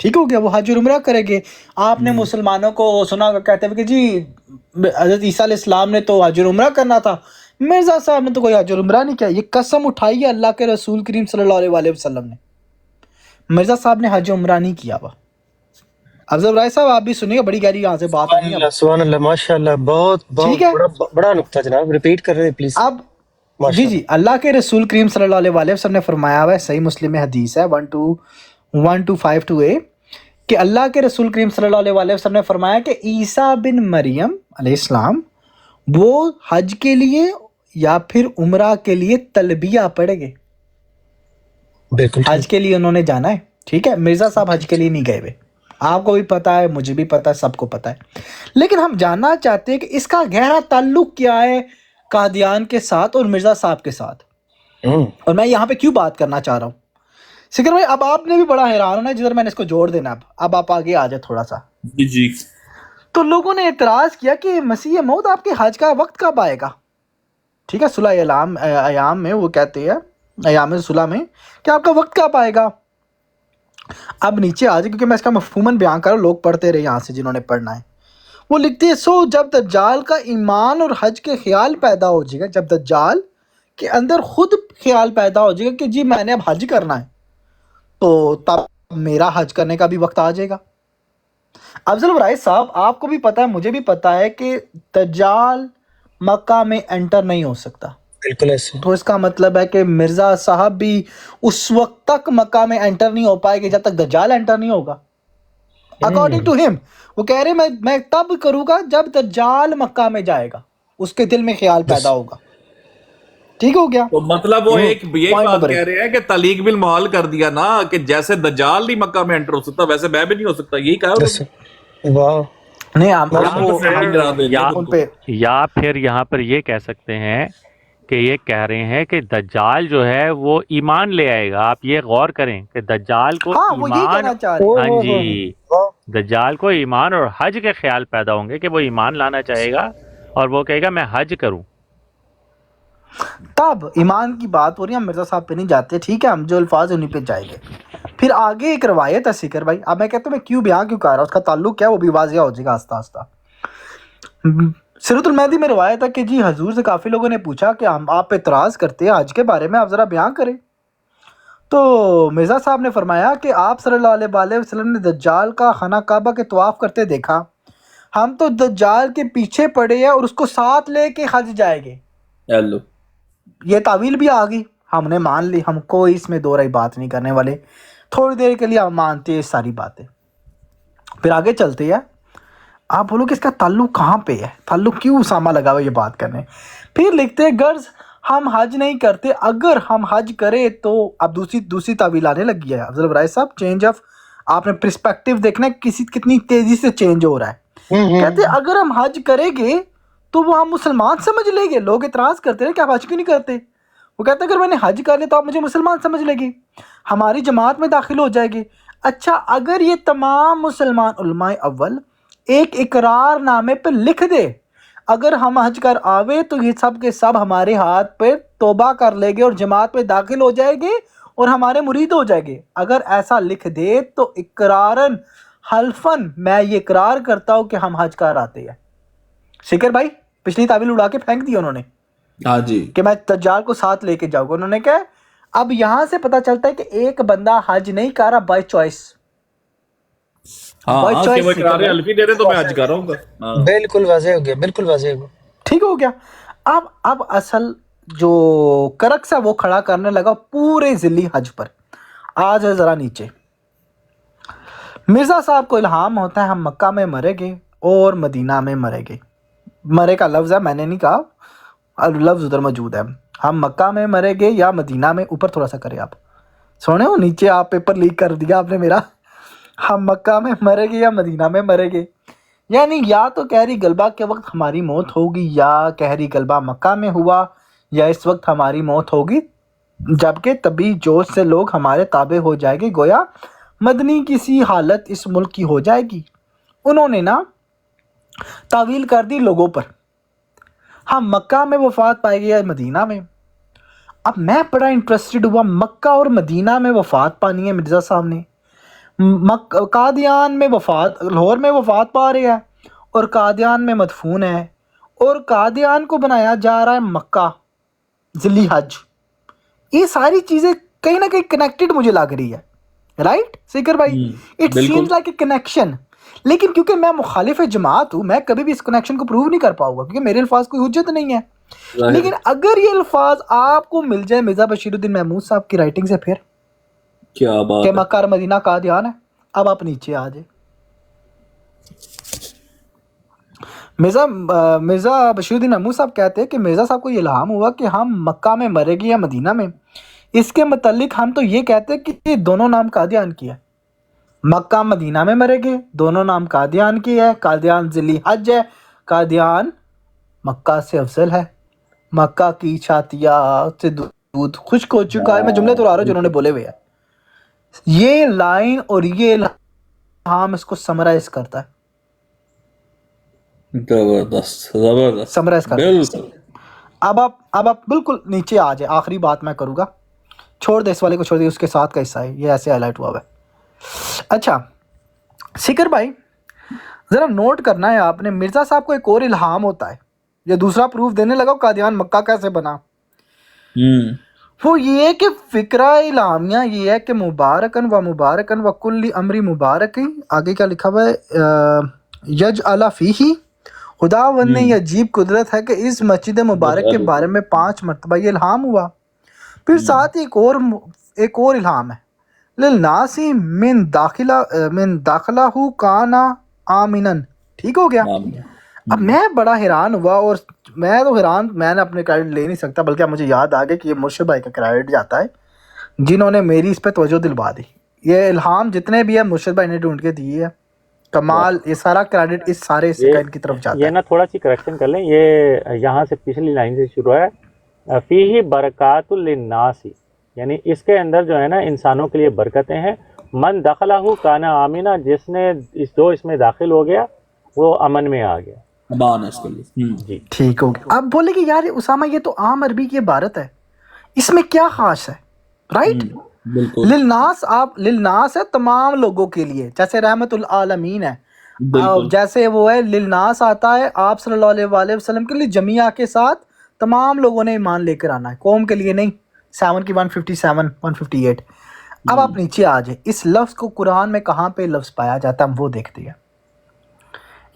ٹھیک ہو گیا, وہ حج اور عمرہ کریں گے. آپ نے مسلمانوں کو سنا کہتے ہوئے کہ جی حضرت عیسیٰ علیہ السلام نے تو حج اور عمرہ کرنا تھا, مرزا صاحب نے تو کوئی حج اور عمرہ نہیں کیا. یہ قسم اٹھائی ہے اللہ کے رسول کریم صلی اللہ علیہ وسلم نے, مرزا صاحب نے حج و عمرہ نہیں کیا ہوا. افضل رائے صاحب آپ بھی سنیے, بڑی گہری یہاں سے بات آنی ہے. سبحان اللہ, ماشاء اللہ, بہت ٹھیک ہے, بڑا نقطہ جناب, ریپیٹ کر رہے ہیں پلیز. اب جی جی, اللہ کے رسول کریم صلی اللہ علیہ وسلم نے فرمایا ہوا ہے, صحیح مسلم میں حدیث ہے 1252 کہ اللہ کے رسول کریم صلی اللہ علیہ وسلم نے فرمایا کہ عیسیٰ بن مریم علیہ السلام وہ حج کے لیے یا پھر عمرہ کے لیے تلبیہ پڑھیں گے. بالکل حج کے لیے انہوں نے جانا ہے, ٹھیک ہے. مرزا صاحب حج کے لیے نہیں گئے ہوئے, آپ کو بھی پتا ہے, مجھے بھی پتا ہے, سب کو پتا ہے. لیکن ہم جاننا چاہتے ہیں کہ اس کا گہرا تعلق کیا ہے قادیان کے ساتھ اور مرزا صاحب کے ساتھ, اور میں یہاں پہ کیوں بات کرنا چاہ رہا ہوں. سکر بھائی اب آپ نے بھی بڑا حیران ہونا ہے جدھر میں نے اس کو جوڑ دینا. اب آپ آگے آ جائے تھوڑا سا. جی جی. تو لوگوں نے اعتراض کیا کہ مسیح موعود آپ کے حج کا وقت کب آئے گا, ٹھیک ہے. صلح ایام میں وہ کہتے ہیں, ایام صلح میں, کہ آپ کا وقت کب آئے گا. اب نیچے آ جائے کیونکہ میں اس کا مفہوماً بیان کر رہا ہوں, لوگ پڑھتے رہے یہاں سے جنہوں نے پڑھنا ہے. وہ لکھتے ہیں سو جب دجال کا ایمان اور حج کے خیال پیدا ہو جائے گا, جب دجال کے اندر خود خیال پیدا ہو جائے گا کہ جی میں نے اب حج کرنا ہے, تو تب میرا حج کرنے کا بھی وقت آ جائے گا. افضل برائے صاحب آپ کو بھی پتا ہے, مجھے بھی پتا ہے کہ دجال مکہ میں انٹر نہیں ہو سکتا. بالکل ایسے. تو اس کا مطلب ہے کہ مرزا صاحب بھی اس وقت تک مکہ میں انٹر نہیں ہو پائے گے جب تک دجال انٹر نہیں ہوگا. اکارڈنگ ٹو ہم وہ کہہ رہے میں تب کروں گا جب دجال مکہ میں جائے گا, اس کے دل میں خیال پیدا ہوگا. ٹھیک ہو گیا. تو مطلب وہ ایک یہ بات کہہ رہے ہیں کہ تعلیق بالمحال کر دیا نا, کہ جیسے دجال نہیں مکہ میں انٹر ہو سکتا ویسے میں بھی نہیں ہو سکتا, یہی کہا. واہ, نہیں یا پھر یہاں پر یہ کہہ سکتے ہیں کہ یہ کہہ رہے ہیں کہ دجال جو ہے وہ ایمان لے آئے گا. آپ یہ غور کریں کہ دجال کو ایمان, ہاں جی, دجال کو ایمان اور حج کے خیال پیدا ہوں گے کہ وہ ایمان لانا چاہے گا اور وہ کہے گا میں حج کروں. تب ایمان کی بات ہو رہی ہے, ہم مرزا صاحب پہ نہیں جاتے, ٹھیک ہے, ہم جو الفاظ انہیں پہ جائیں گے. پھر آگے ایک روایت ہے سکر بھائی, اب میں کہتا ہوں میں کیوں بیان کیوں کر رہا ہوں, اس کا تعلق کیا ہے وہ بھی واضح ہو جائے گا آہستہ آہستہ. سیرۃ المہدی میں روایت ہے کہ جی حضور سے کافی لوگوں نے پوچھا کہ ہم آپ پہ اعتراض کرتے ہیں حج کے بارے میں, آپ ذرا بیان کریں. تو مرزا صاحب نے فرمایا کہ آپ صلی اللہ علیہ وسلم نے دجال کا خانہ کعبہ کے طواف کرتے دیکھا, ہم تو دجال کے پیچھے پڑے ہیں اور اس کو ساتھ لے کے حج جائیں گے. یہ تعویل بھی آ گئی, ہم نے مان لی, ہم کوئی اس میں دو رائی بات نہیں کرنے والے, تھوڑی دیر کے لیے ہم مانتے ہیں ساری باتیں. پھر آگے چلتے ہیں. آپ بولو کہ اس کا تعلق کہاں پہ ہے, تعلق کیوں اسامہ لگا ہوا یہ بات کرنے. پھر لکھتے ہیں غرض ہم حج نہیں کرتے, اگر ہم حج کرے تو اب دوسری تعویل آنے لگی ہے. افضل برائے صاحب چینج آف, آپ نے پرسپیکٹیو دیکھنا ہے کتنی تیزی سے چینج ہو رہا ہے. کہتے ہیں اگر ہم حج کریں گے تو وہ ہم مسلمان سمجھ لیں گے. لوگ اعتراض کرتے ہیں کہ آپ حج کیوں نہیں کرتے. وہ کہتے ہیں اگر میں نے حج کر لیا تو آپ مجھے مسلمان سمجھ لیں گے, ہماری جماعت میں داخل ہو جائے گے. اچھا اگر یہ تمام مسلمان علماء اول ایک اقرار نامے پہ لکھ دے, اگر ہم حج کر آوے تو یہ سب کے سب ہمارے ہاتھ پہ توبہ کر لیں گے اور جماعت میں داخل ہو جائے گے اور ہمارے مرید ہو جائے گے. اگر ایسا لکھ دے تو اقرارن حلفن میں یہ اقرار کرتا ہوں کہ ہم حج کر آتے ہیں. شکر بھائی پچھلی تعویل اڑا کے پھینک دی انہوں نے, ہاں جی, کہ میں دجال کو ساتھ لے کے جاؤں گا. انہوں نے کہا اب یہاں سے پتہ چلتا ہے کہ ایک بندہ حج نہیں کر رہا بائی چوائس. بالکل واضح ہو گیا, بالکل واضح ہو گیا, ٹھیک ہو گیا. اب اصل جو کرکس ہے وہ کھڑا کرنے لگا پورے ذلی حج پر. آج ہے ذرا نیچے. مرزا صاحب کو الہام ہوتا ہے ہم مکہ میں مرے گے اور مدینہ میں مرے گے. مرے کا لفظ ہے, میں نے نہیں کہا, لفظ ادھر موجود ہے. ہم مکہ میں مرے گے یا مدینہ میں, اوپر تھوڑا سا کرے آپ, سونے ہو نیچے آپ پیپر لیک کر دیا آپ نے میرا. ہم مکہ میں مرے گے یا مدینہ میں مرے گے, یعنی یا تو کہری غلبہ کے وقت ہماری موت ہوگی یا کہری غلبہ مکہ میں ہوا یا اس وقت ہماری موت ہوگی, جبکہ طبی جوش سے لوگ ہمارے تابع ہو جائے گے, گویا مدنی کسی حالت اس ملک کی ہو جائے گی. انہوں نے نا تعویل کر دی لوگوں پر, ہم مکہ میں وفات پائے گے یا مدینہ میں. اب میں بڑا انٹرسٹڈ ہوا, مکہ اور مدینہ میں وفات پانی ہے مرزا صاحب نے, قادیان میں وفات، لاہور میں وفات پا رہے ہیں اور قادیان میں مدفون ہے، اور قادیان کو بنایا جا رہا ہے مکہ ذلی حج. یہ ساری چیزیں کہیں نہ کہیں کنیکٹڈ مجھے لگ رہی ہے، رائٹ سیکر بھائی؟ It seems like a connection. لیکن کیونکہ میں مخالف جماعت ہوں، میں کبھی بھی اس کنیکشن کو پروو نہیں کر پاؤں گا، کیونکہ میرے الفاظ کوئی حجت نہیں ہے. لیکن اگر یہ الفاظ آپ کو مل جائے مرزا بشیر الدین محمود صاحب کی رائٹنگ سے، پھر کیا بات کہ ہے. مکہ اور مدینہ قادیان ہے. اب آپ نیچے آ جائیں. مرزا بشیر الدین محمود صاحب کہتے ہیں کہ مرزا صاحب کو یہ الہام ہوا کہ ہم مکہ میں مرے گے یا مدینہ میں. اس کے متعلق ہم تو یہ کہتے ہیں کہ یہ دونوں نام قادیان کی ہے. مکہ مدینہ میں مرے گے، دونوں نام قادیان کی ہے. قادیان ذلی حج ہے، قادیان مکہ سے افضل ہے. مکہ کی چھاتیا سے دودھ خشک ہو چکا ہے. میں جملے تو آ رہا ہوں جنہوں نے بولے ہوئے ہیں. یہ لائن اور یہ الہام اس کو سمرائز کرتا ہے، زبردست زبردست سمرائز کرتا ہے. بالکل. اب آپ بالکل نیچے آ جائیں. آخری بات میں کروں گا، چھوڑ دے اس والے کو، چھوڑ دے، اس کے ساتھ کا حصہ ہے یہ ایسے ہائی لائٹ ہوا ہوا ہے. اچھا سکر بھائی ذرا نوٹ کرنا ہے آپ نے، مرزا صاحب کو ایک اور الہام ہوتا ہے. یہ دوسرا پروف دینے لگا قادیان مکہ کیسے بنا. وہ یہ ہے کہ فکرہ الہامیہ یہ ہے کہ مبارکن و کل امری مبارک. آگے کیا لکھا ہوا ہے؟ یجعل فیہ، خداوند نے یہ عجیب قدرت ہے کہ اس مسجد مبارک کے بارے میں 5 مرتبہ یہ الہام ہوا. پھر ساتھ ہی ایک اور الہام ہے، للناس من داخلہ کانا آمنن. ٹھیک ہو گیا. اب میں بڑا حیران ہوا، اور میں تو حیران، میں نے اپنے کریڈٹ لے نہیں سکتا، بلکہ مجھے یاد آ گیا کہ یہ مرشد بھائی کا کریڈٹ جاتا ہے جنہوں نے میری اس پہ توجہ دلوا دی. یہ الہام جتنے بھی ہے مرشد بھائی نے ڈھونڈ کے دیے ہے. کمال، یہ سارا کریڈٹ اس سارے سکین کی طرف جاتا ہے. یہ نا تھوڑا سی کریکشن کر لیں، یہ یہاں سے پچھلی لائن سے شروع ہے، فیہ برکات للناس، یعنی اس کے اندر جو ہے نا انسانوں کے لیے برکتیں ہیں. من دخلہ کانا آمنا، جس نے جو اس میں داخل ہو گیا وہ امن میں آ گیا. امان اس کے لیے. جی ٹھیک ہو گیا. اب بولے کہ یار اسامہ یہ تو عام عربی کی عبارت ہے، اس میں کیا خاص ہے؟ رائٹ. بالکل للناس ہے تمام لوگوں کے لیے، جیسے رحمت العالمین ہے، بالکل. جیسے وہ ہے للناس آتا ہے آپ صلی اللہ علیہ وآلہ وسلم کے لیے جمیعہ کے ساتھ تمام لوگوں نے ایمان لے کر آنا ہے، قوم کے لیے نہیں. 7 کی 157 158. اب آپ نیچے آ جائیں. اس لفظ کو قرآن میں کہاں پہ لفظ پایا جاتا ہے ہم وہ دیکھتے ہیں.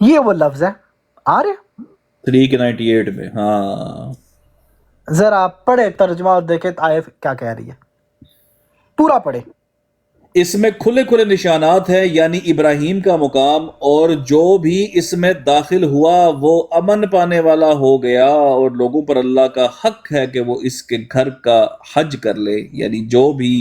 یہ وہ لفظ ہے، آ رہے 398 میں. ہاں ذرا آپ پڑھے ترجمہ اور دیکھیں آیت کیا کہہ رہی ہے، پورا پڑھے. اس میں کھلے کھلے نشانات ہیں، یعنی ابراہیم کا مقام، اور جو بھی اس میں داخل ہوا وہ امن پانے والا ہو گیا، اور لوگوں پر اللہ کا حق ہے کہ وہ اس کے گھر کا حج کر لے. یعنی جو بھی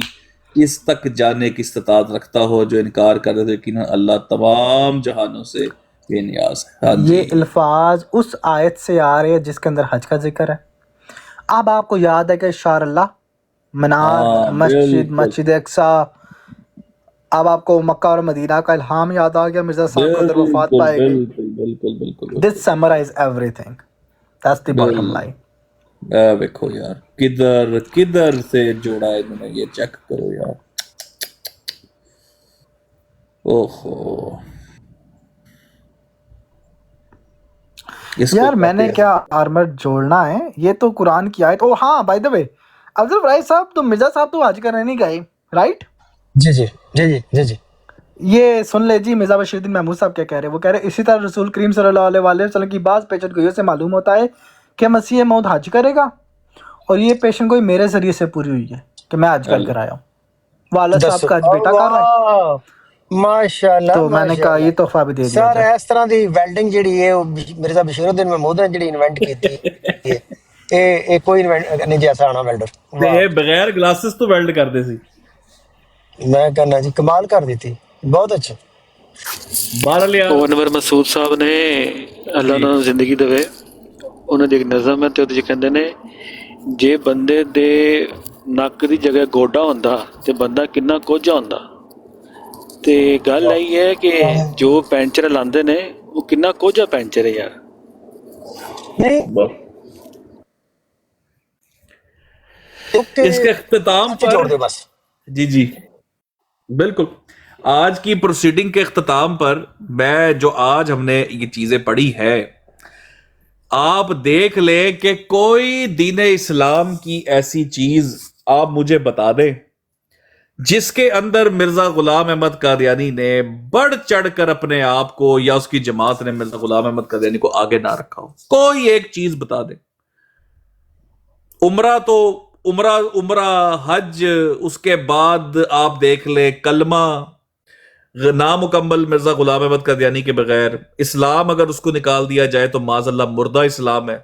اس تک جانے کی استطاعت رکھتا ہو، جو انکار کر رہے، یقیناً اللہ تمام جہانوں سے بے نیاز ہے. ہاں جی. یہ الفاظ اس آیت سے آ رہے ہیں جس کے اندر حج کا ذکر ہے. اب آپ کو یاد ہے کہ شار اللہ، منار، مسجد اقصیٰ. اب آپ کو مکہ اور مدینہ کا الہام یاد آ گیا، مرزا صاحب کو اندر وفات پائے گی. بالکل. This summarise everything. That's the bottom line. دیکھو یار کدھر سے جوڑا ہے انہوں نے، یہ چیک کرو یار. اوہو یار میں نے کیا آرمر جوڑنا ہے، یہ تو قرآن کی آیت. او ہاں بائی دا وے افضل فرائض صاحب، تو مرزا صاحب تو حج کرنے نہیں گئے، رائٹ؟ جی جی جی جی جی جی. یہ سن لے جی مرزا بشیر الدین محمود صاحب کیا کہہ رہے ہیں. وہ کہہ رہے ہیں اسی طرح رسول کریم صلی اللہ علیہ وآلہ وسلم کی بعض پیشن گوئیوں سے معلوم ہوتا ہے کہ مسیح موعود حج کرے گا، اور یہ پیشن گوئی میرے ذریعے سے پوری ہوئی ہے کہ میں حج کر کر آیا ہوں. والد صاحب کا حج بیٹا کر رہا ہے، ماشاءاللہ. تو میں نے کہا یہ تحفہ بھی دے دیا سر جائے. اس طرح دی ویلڈنگ جڑی ہے مرزا بشیر الدین محمود نے جڑی انوینٹ کیتی ہے، اے کوئی انوینٹ نہیں جیسا آنا ویلڈر. یہ بغیر گلاسز تو ویلڈ کرتے سی. میں کہنا جی کمال کر دیتی، بہت اچھا. انور مسعود صاحب نے اللہ انہوں نے زندگی دے، انہوں نے ایک نظم ہے تے ਉਹਦੇ 'ਚ ਕਹਿੰਦੇ ਨੇ ਜੇ ਬੰਦੇ ਦੇ ਨੱਕ ਦੀ ਜਗ੍ਹਾ ਗੋਡਾ ਹੁੰਦਾ ਤੇ ਬੰਦਾ ਕਿੰਨਾ ਕੋਝਾ ਹੁੰਦਾ. ਤੇ ਗੱਲ ਇਹ ਹੈ ਕਿ ਜੋ ਪੈਂਚਰ ਲਾਉਂਦੇ ਨੇ ਉਹ ਕਿੰਨਾ ਕੋਝਾ ਪੈਂਚਰ ਹੈ ਯਾਰ. نہیں اس کے اختتام پر جوڑ دے بس. جی بالکل. آج کی پروسیڈنگ کے اختتام پر میں جو آج ہم نے یہ چیزیں پڑھی ہے، آپ دیکھ لیں کہ کوئی دین اسلام کی ایسی چیز آپ مجھے بتا دیں جس کے اندر مرزا غلام احمد قادیانی نے بڑھ چڑھ کر اپنے آپ کو یا اس کی جماعت نے مرزا غلام احمد قادیانی کو آگے نہ رکھا ہو. کوئی ایک چیز بتا دیں. عمرہ حج، اس کے بعد آپ دیکھ لیں کلمہ نامکمل مرزا غلام احمد قادیانی کے بغیر، اسلام اگر اس کو نکال دیا جائے تو معاذ اللہ مردہ اسلام ہے،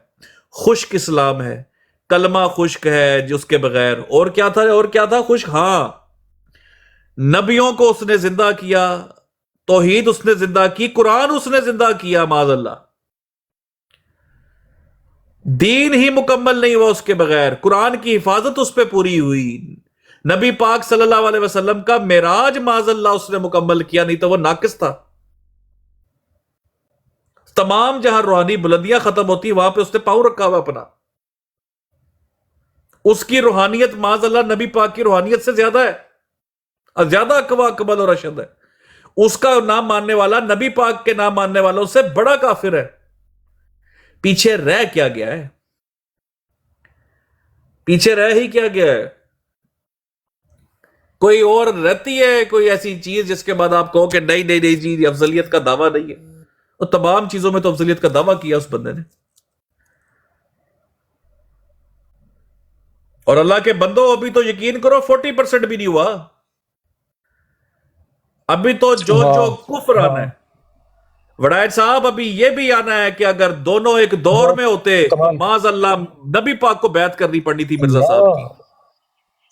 خشک اسلام ہے، کلمہ خشک ہے جس کے بغیر. اور کیا تھا خشک؟ ہاں، نبیوں کو اس نے زندہ کیا، توحید اس نے زندہ کی، قرآن اس نے زندہ کیا. معاذ اللہ دین ہی مکمل نہیں ہوا اس کے بغیر، قرآن کی حفاظت اس پہ پوری ہوئی. نبی پاک صلی اللہ علیہ وسلم کا معراج معاذ اللہ اس نے مکمل کیا، نہیں تو وہ ناقص تھا. تمام جہاں روحانی بلندیاں ختم ہوتی وہاں پہ اس نے پاؤں رکھا ہوا اپنا. اس کی روحانیت معاذ اللہ نبی پاک کی روحانیت سے زیادہ ہے، زیادہ اقوا اقبل اور اشد ہے. اس کا نام ماننے والا نبی پاک کے نام ماننے والوں سے بڑا کافر ہے. پیچھے رہ کیا گیا ہے؟ پیچھے رہ ہی کیا گیا ہے؟ کوئی اور رہتی ہے کوئی ایسی چیز جس کے بعد آپ کہو کہ نہیں جی افضلیت کا دعویٰ نہیں ہے؟ اور تمام چیزوں میں تو افضلیت کا دعویٰ کیا اس بندے نے. اور اللہ کے بندوں ابھی تو یقین کرو 40% بھی نہیں ہوا. ابھی تو جو کفر آنا ہے وڈائٹ صاحب، ابھی یہ بھی آنا ہے کہ اگر دونوں ایک دور میں ہوتے تو معاذ اللہ نبی پاک کو بیعت کرنی پڑنی تھی مرزا صاحب کی.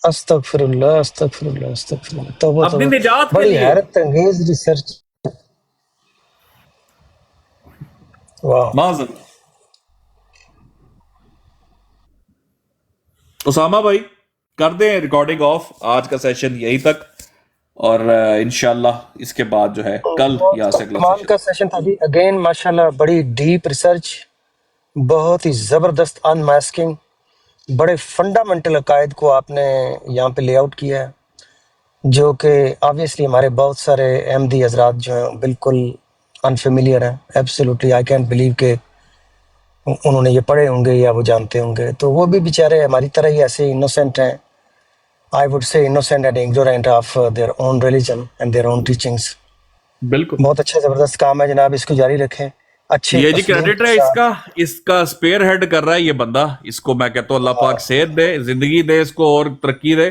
استغفر اللہ استغفر اللہ استغفر اللہ. توبہ اپنی توبہ. نجات کے بڑی لیے. حیرت انگیز ریسرچ. واہ. معاذ اللہ. اسامہ بھائی کر دیں ریکارڈنگ آف، آج کا سیشن یہی تک، اور انشاءاللہ اس کے بعد جو ہے کل یہاں سے اگلا کمال کا سیشن تھا جی. اگین ماشاءاللہ بڑی ڈیپ ریسرچ، بہت ہی زبردست ان ماسکنگ، بڑے فنڈامنٹل عقائد کو آپ نے یہاں پہ لے آؤٹ کیا ہے، جو کہ آبویسلی ہمارے بہت سارے احمدی حضرات جو ہیں بالکل انفیملیئر ہیں. ایبسولوٹلی آئی کینٹ بلیو کہ انہوں نے یہ پڑھے ہوں گے یا وہ جانتے ہوں گے. تو وہ بھی بیچارے ہماری طرح ہی ایسے انوسینٹ ہیں. I would say innocent and ignorant of their own religion and their own teachings. بالکل بہت اچھا زبردست کام ہے جناب، اس کو جاری رکھیں. اچھے یہ جی کریڈٹ ہے اس کا اسپیئر ہیڈ کر رہا ہے یہ بندہ. اس کو میں کہتا ہوں اللہ پاک صحت دے، زندگی دے اس کو اور ترقی دے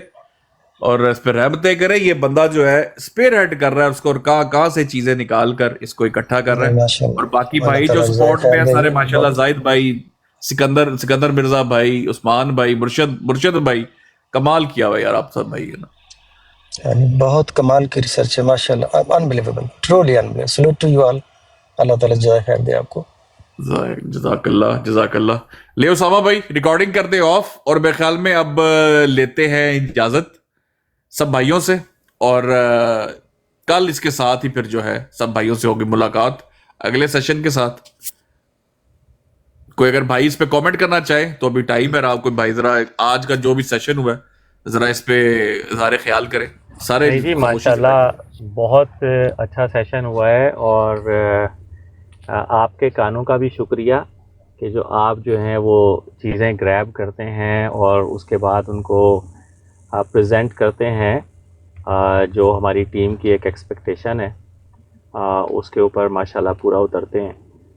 اور اس پہ رحمتیں کرے. یہ بندہ جو ہے اسپیئر ہیڈ کر رہا ہے اس کو، اور کہاں سے چیزیں نکال کر اس کو اکٹھا کر رہا ہے. اور باقی بھائی جو سپورٹ میں ہیں سارے ماشاءاللہ، زاہد بھائی، سکندر مرزا بھائی، عثمان بھائی، مرشد بھائی، کمال کیا ہوا یار آپ سب بھائی ہے نا. یعنی بہت کمال کی ریسرچ ہے ماشاءاللہ. Unbelievable, truly unbelievable. Salute to you all. اللہ تعالیٰ جزائے خیر دے آپ کو. جزاک اللہ. لے اسامہ بھائی ریکارڈنگ کر دے آف، اور میرے خیال میں اب لیتے ہیں اجازت سب بھائیوں سے، اور کل اس کے ساتھ ہی پھر جو ہے سب بھائیوں سے ہوگی ملاقات اگلے سیشن کے ساتھ. کوئی اگر بھائی اس پہ کامنٹ کرنا چاہے تو ابھی ٹائم ہے. آپ کوئی بھائی ذرا آج کا جو بھی سیشن ہوا ہے ذرا اس پہ اظہار خیال کرے سارے. جی ماشاءاللہ بہت اچھا سیشن ہوا ہے، اور آپ کے کانوں کا بھی شکریہ کہ جو آپ جو ہیں وہ چیزیں گریب کرتے ہیں اور اس کے بعد ان کو پریزنٹ کرتے ہیں. جو ہماری ٹیم کی ایک ایکسپیکٹیشن ہے اس کے اوپر ماشاءاللہ پورا اترتے ہیں.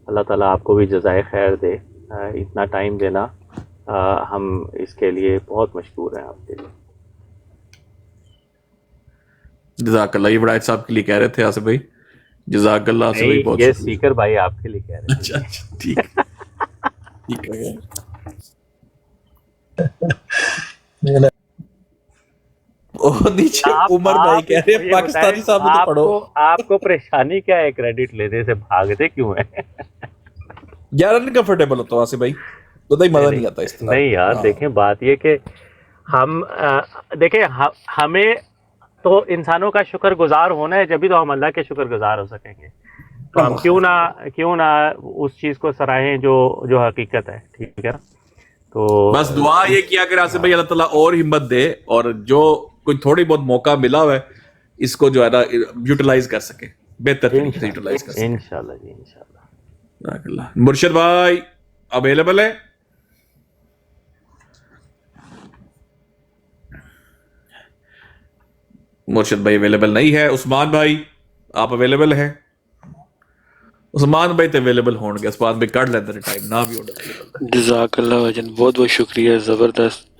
اللہ تعالیٰ آپ کو بھی جزائے خیر دے. اتنا ٹائم دینا ہم اس کے لیے بہت مشکور ہیں آپ کے لیے. جزاک اللہ. یہ وڈائٹ صاحب کے لیے کہہ رہے تھے آصف بھائی. جزاک اللہ سے بھائی بہت یہ سپیکر بھائی آپ کے لیے کہہ رہے ہیں. اچھا ٹھیک ہے. نیچے عمر بھائی کہہ رہے ہیں پاکستانی صاحب تو پڑھو. آپ کو پریشانی کیا ہے کریڈٹ لینے سے، بھاگتے کیوں ہیں؟ یار انکمفرٹیبل ہوتا ہوں آصف بھائی، تو مزہ نہیں آتا اس طرح. نہیں یار دیکھیں بات یہ کہ ہم دیکھیں ہمیں تو انسانوں کا شکر گزار ہونا ہے، جبھی تو ہم اللہ کے شکر گزار ہو سکیں گے. تو ہم کیوں نہ اس چیز کو سراہیں جو حقیقت ہے. ٹھیک ہے، تو بس دعا یہ کیا کہ آصف بھائی اللہ تعالیٰ اور ہمت دے، اور جو کوئی تھوڑی بہت موقع ملا ہوا ہے اس کو جو ہے نا یوٹیلائز کر سکے، بہتر طریقے سے یوٹیلائز کر سکے. انشاءاللہ جی انشاءاللہ. جزاک اللہ. مرشد بھائی اویلیبل ہے؟ مرشد بھائی اویلیبل نہیں ہے. عثمان بھائی آپ اویلیبل ہیں؟ عثمان بھائی تو اویلیبل ہون گے، عثمان بھائی کٹ لیندے ٹائم نہ بھی ہونا. جزاک اللہ بھجن، بہت بہت شکریہ، زبردست.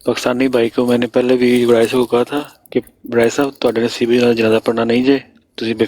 پاکستانی بھائی کو میں نے پہلے بھی برائے صاحب کو کہا تھا کہ برائے صاحب تواڈے نصیب جنازہ پڑھنا نہیں جے، تسی بے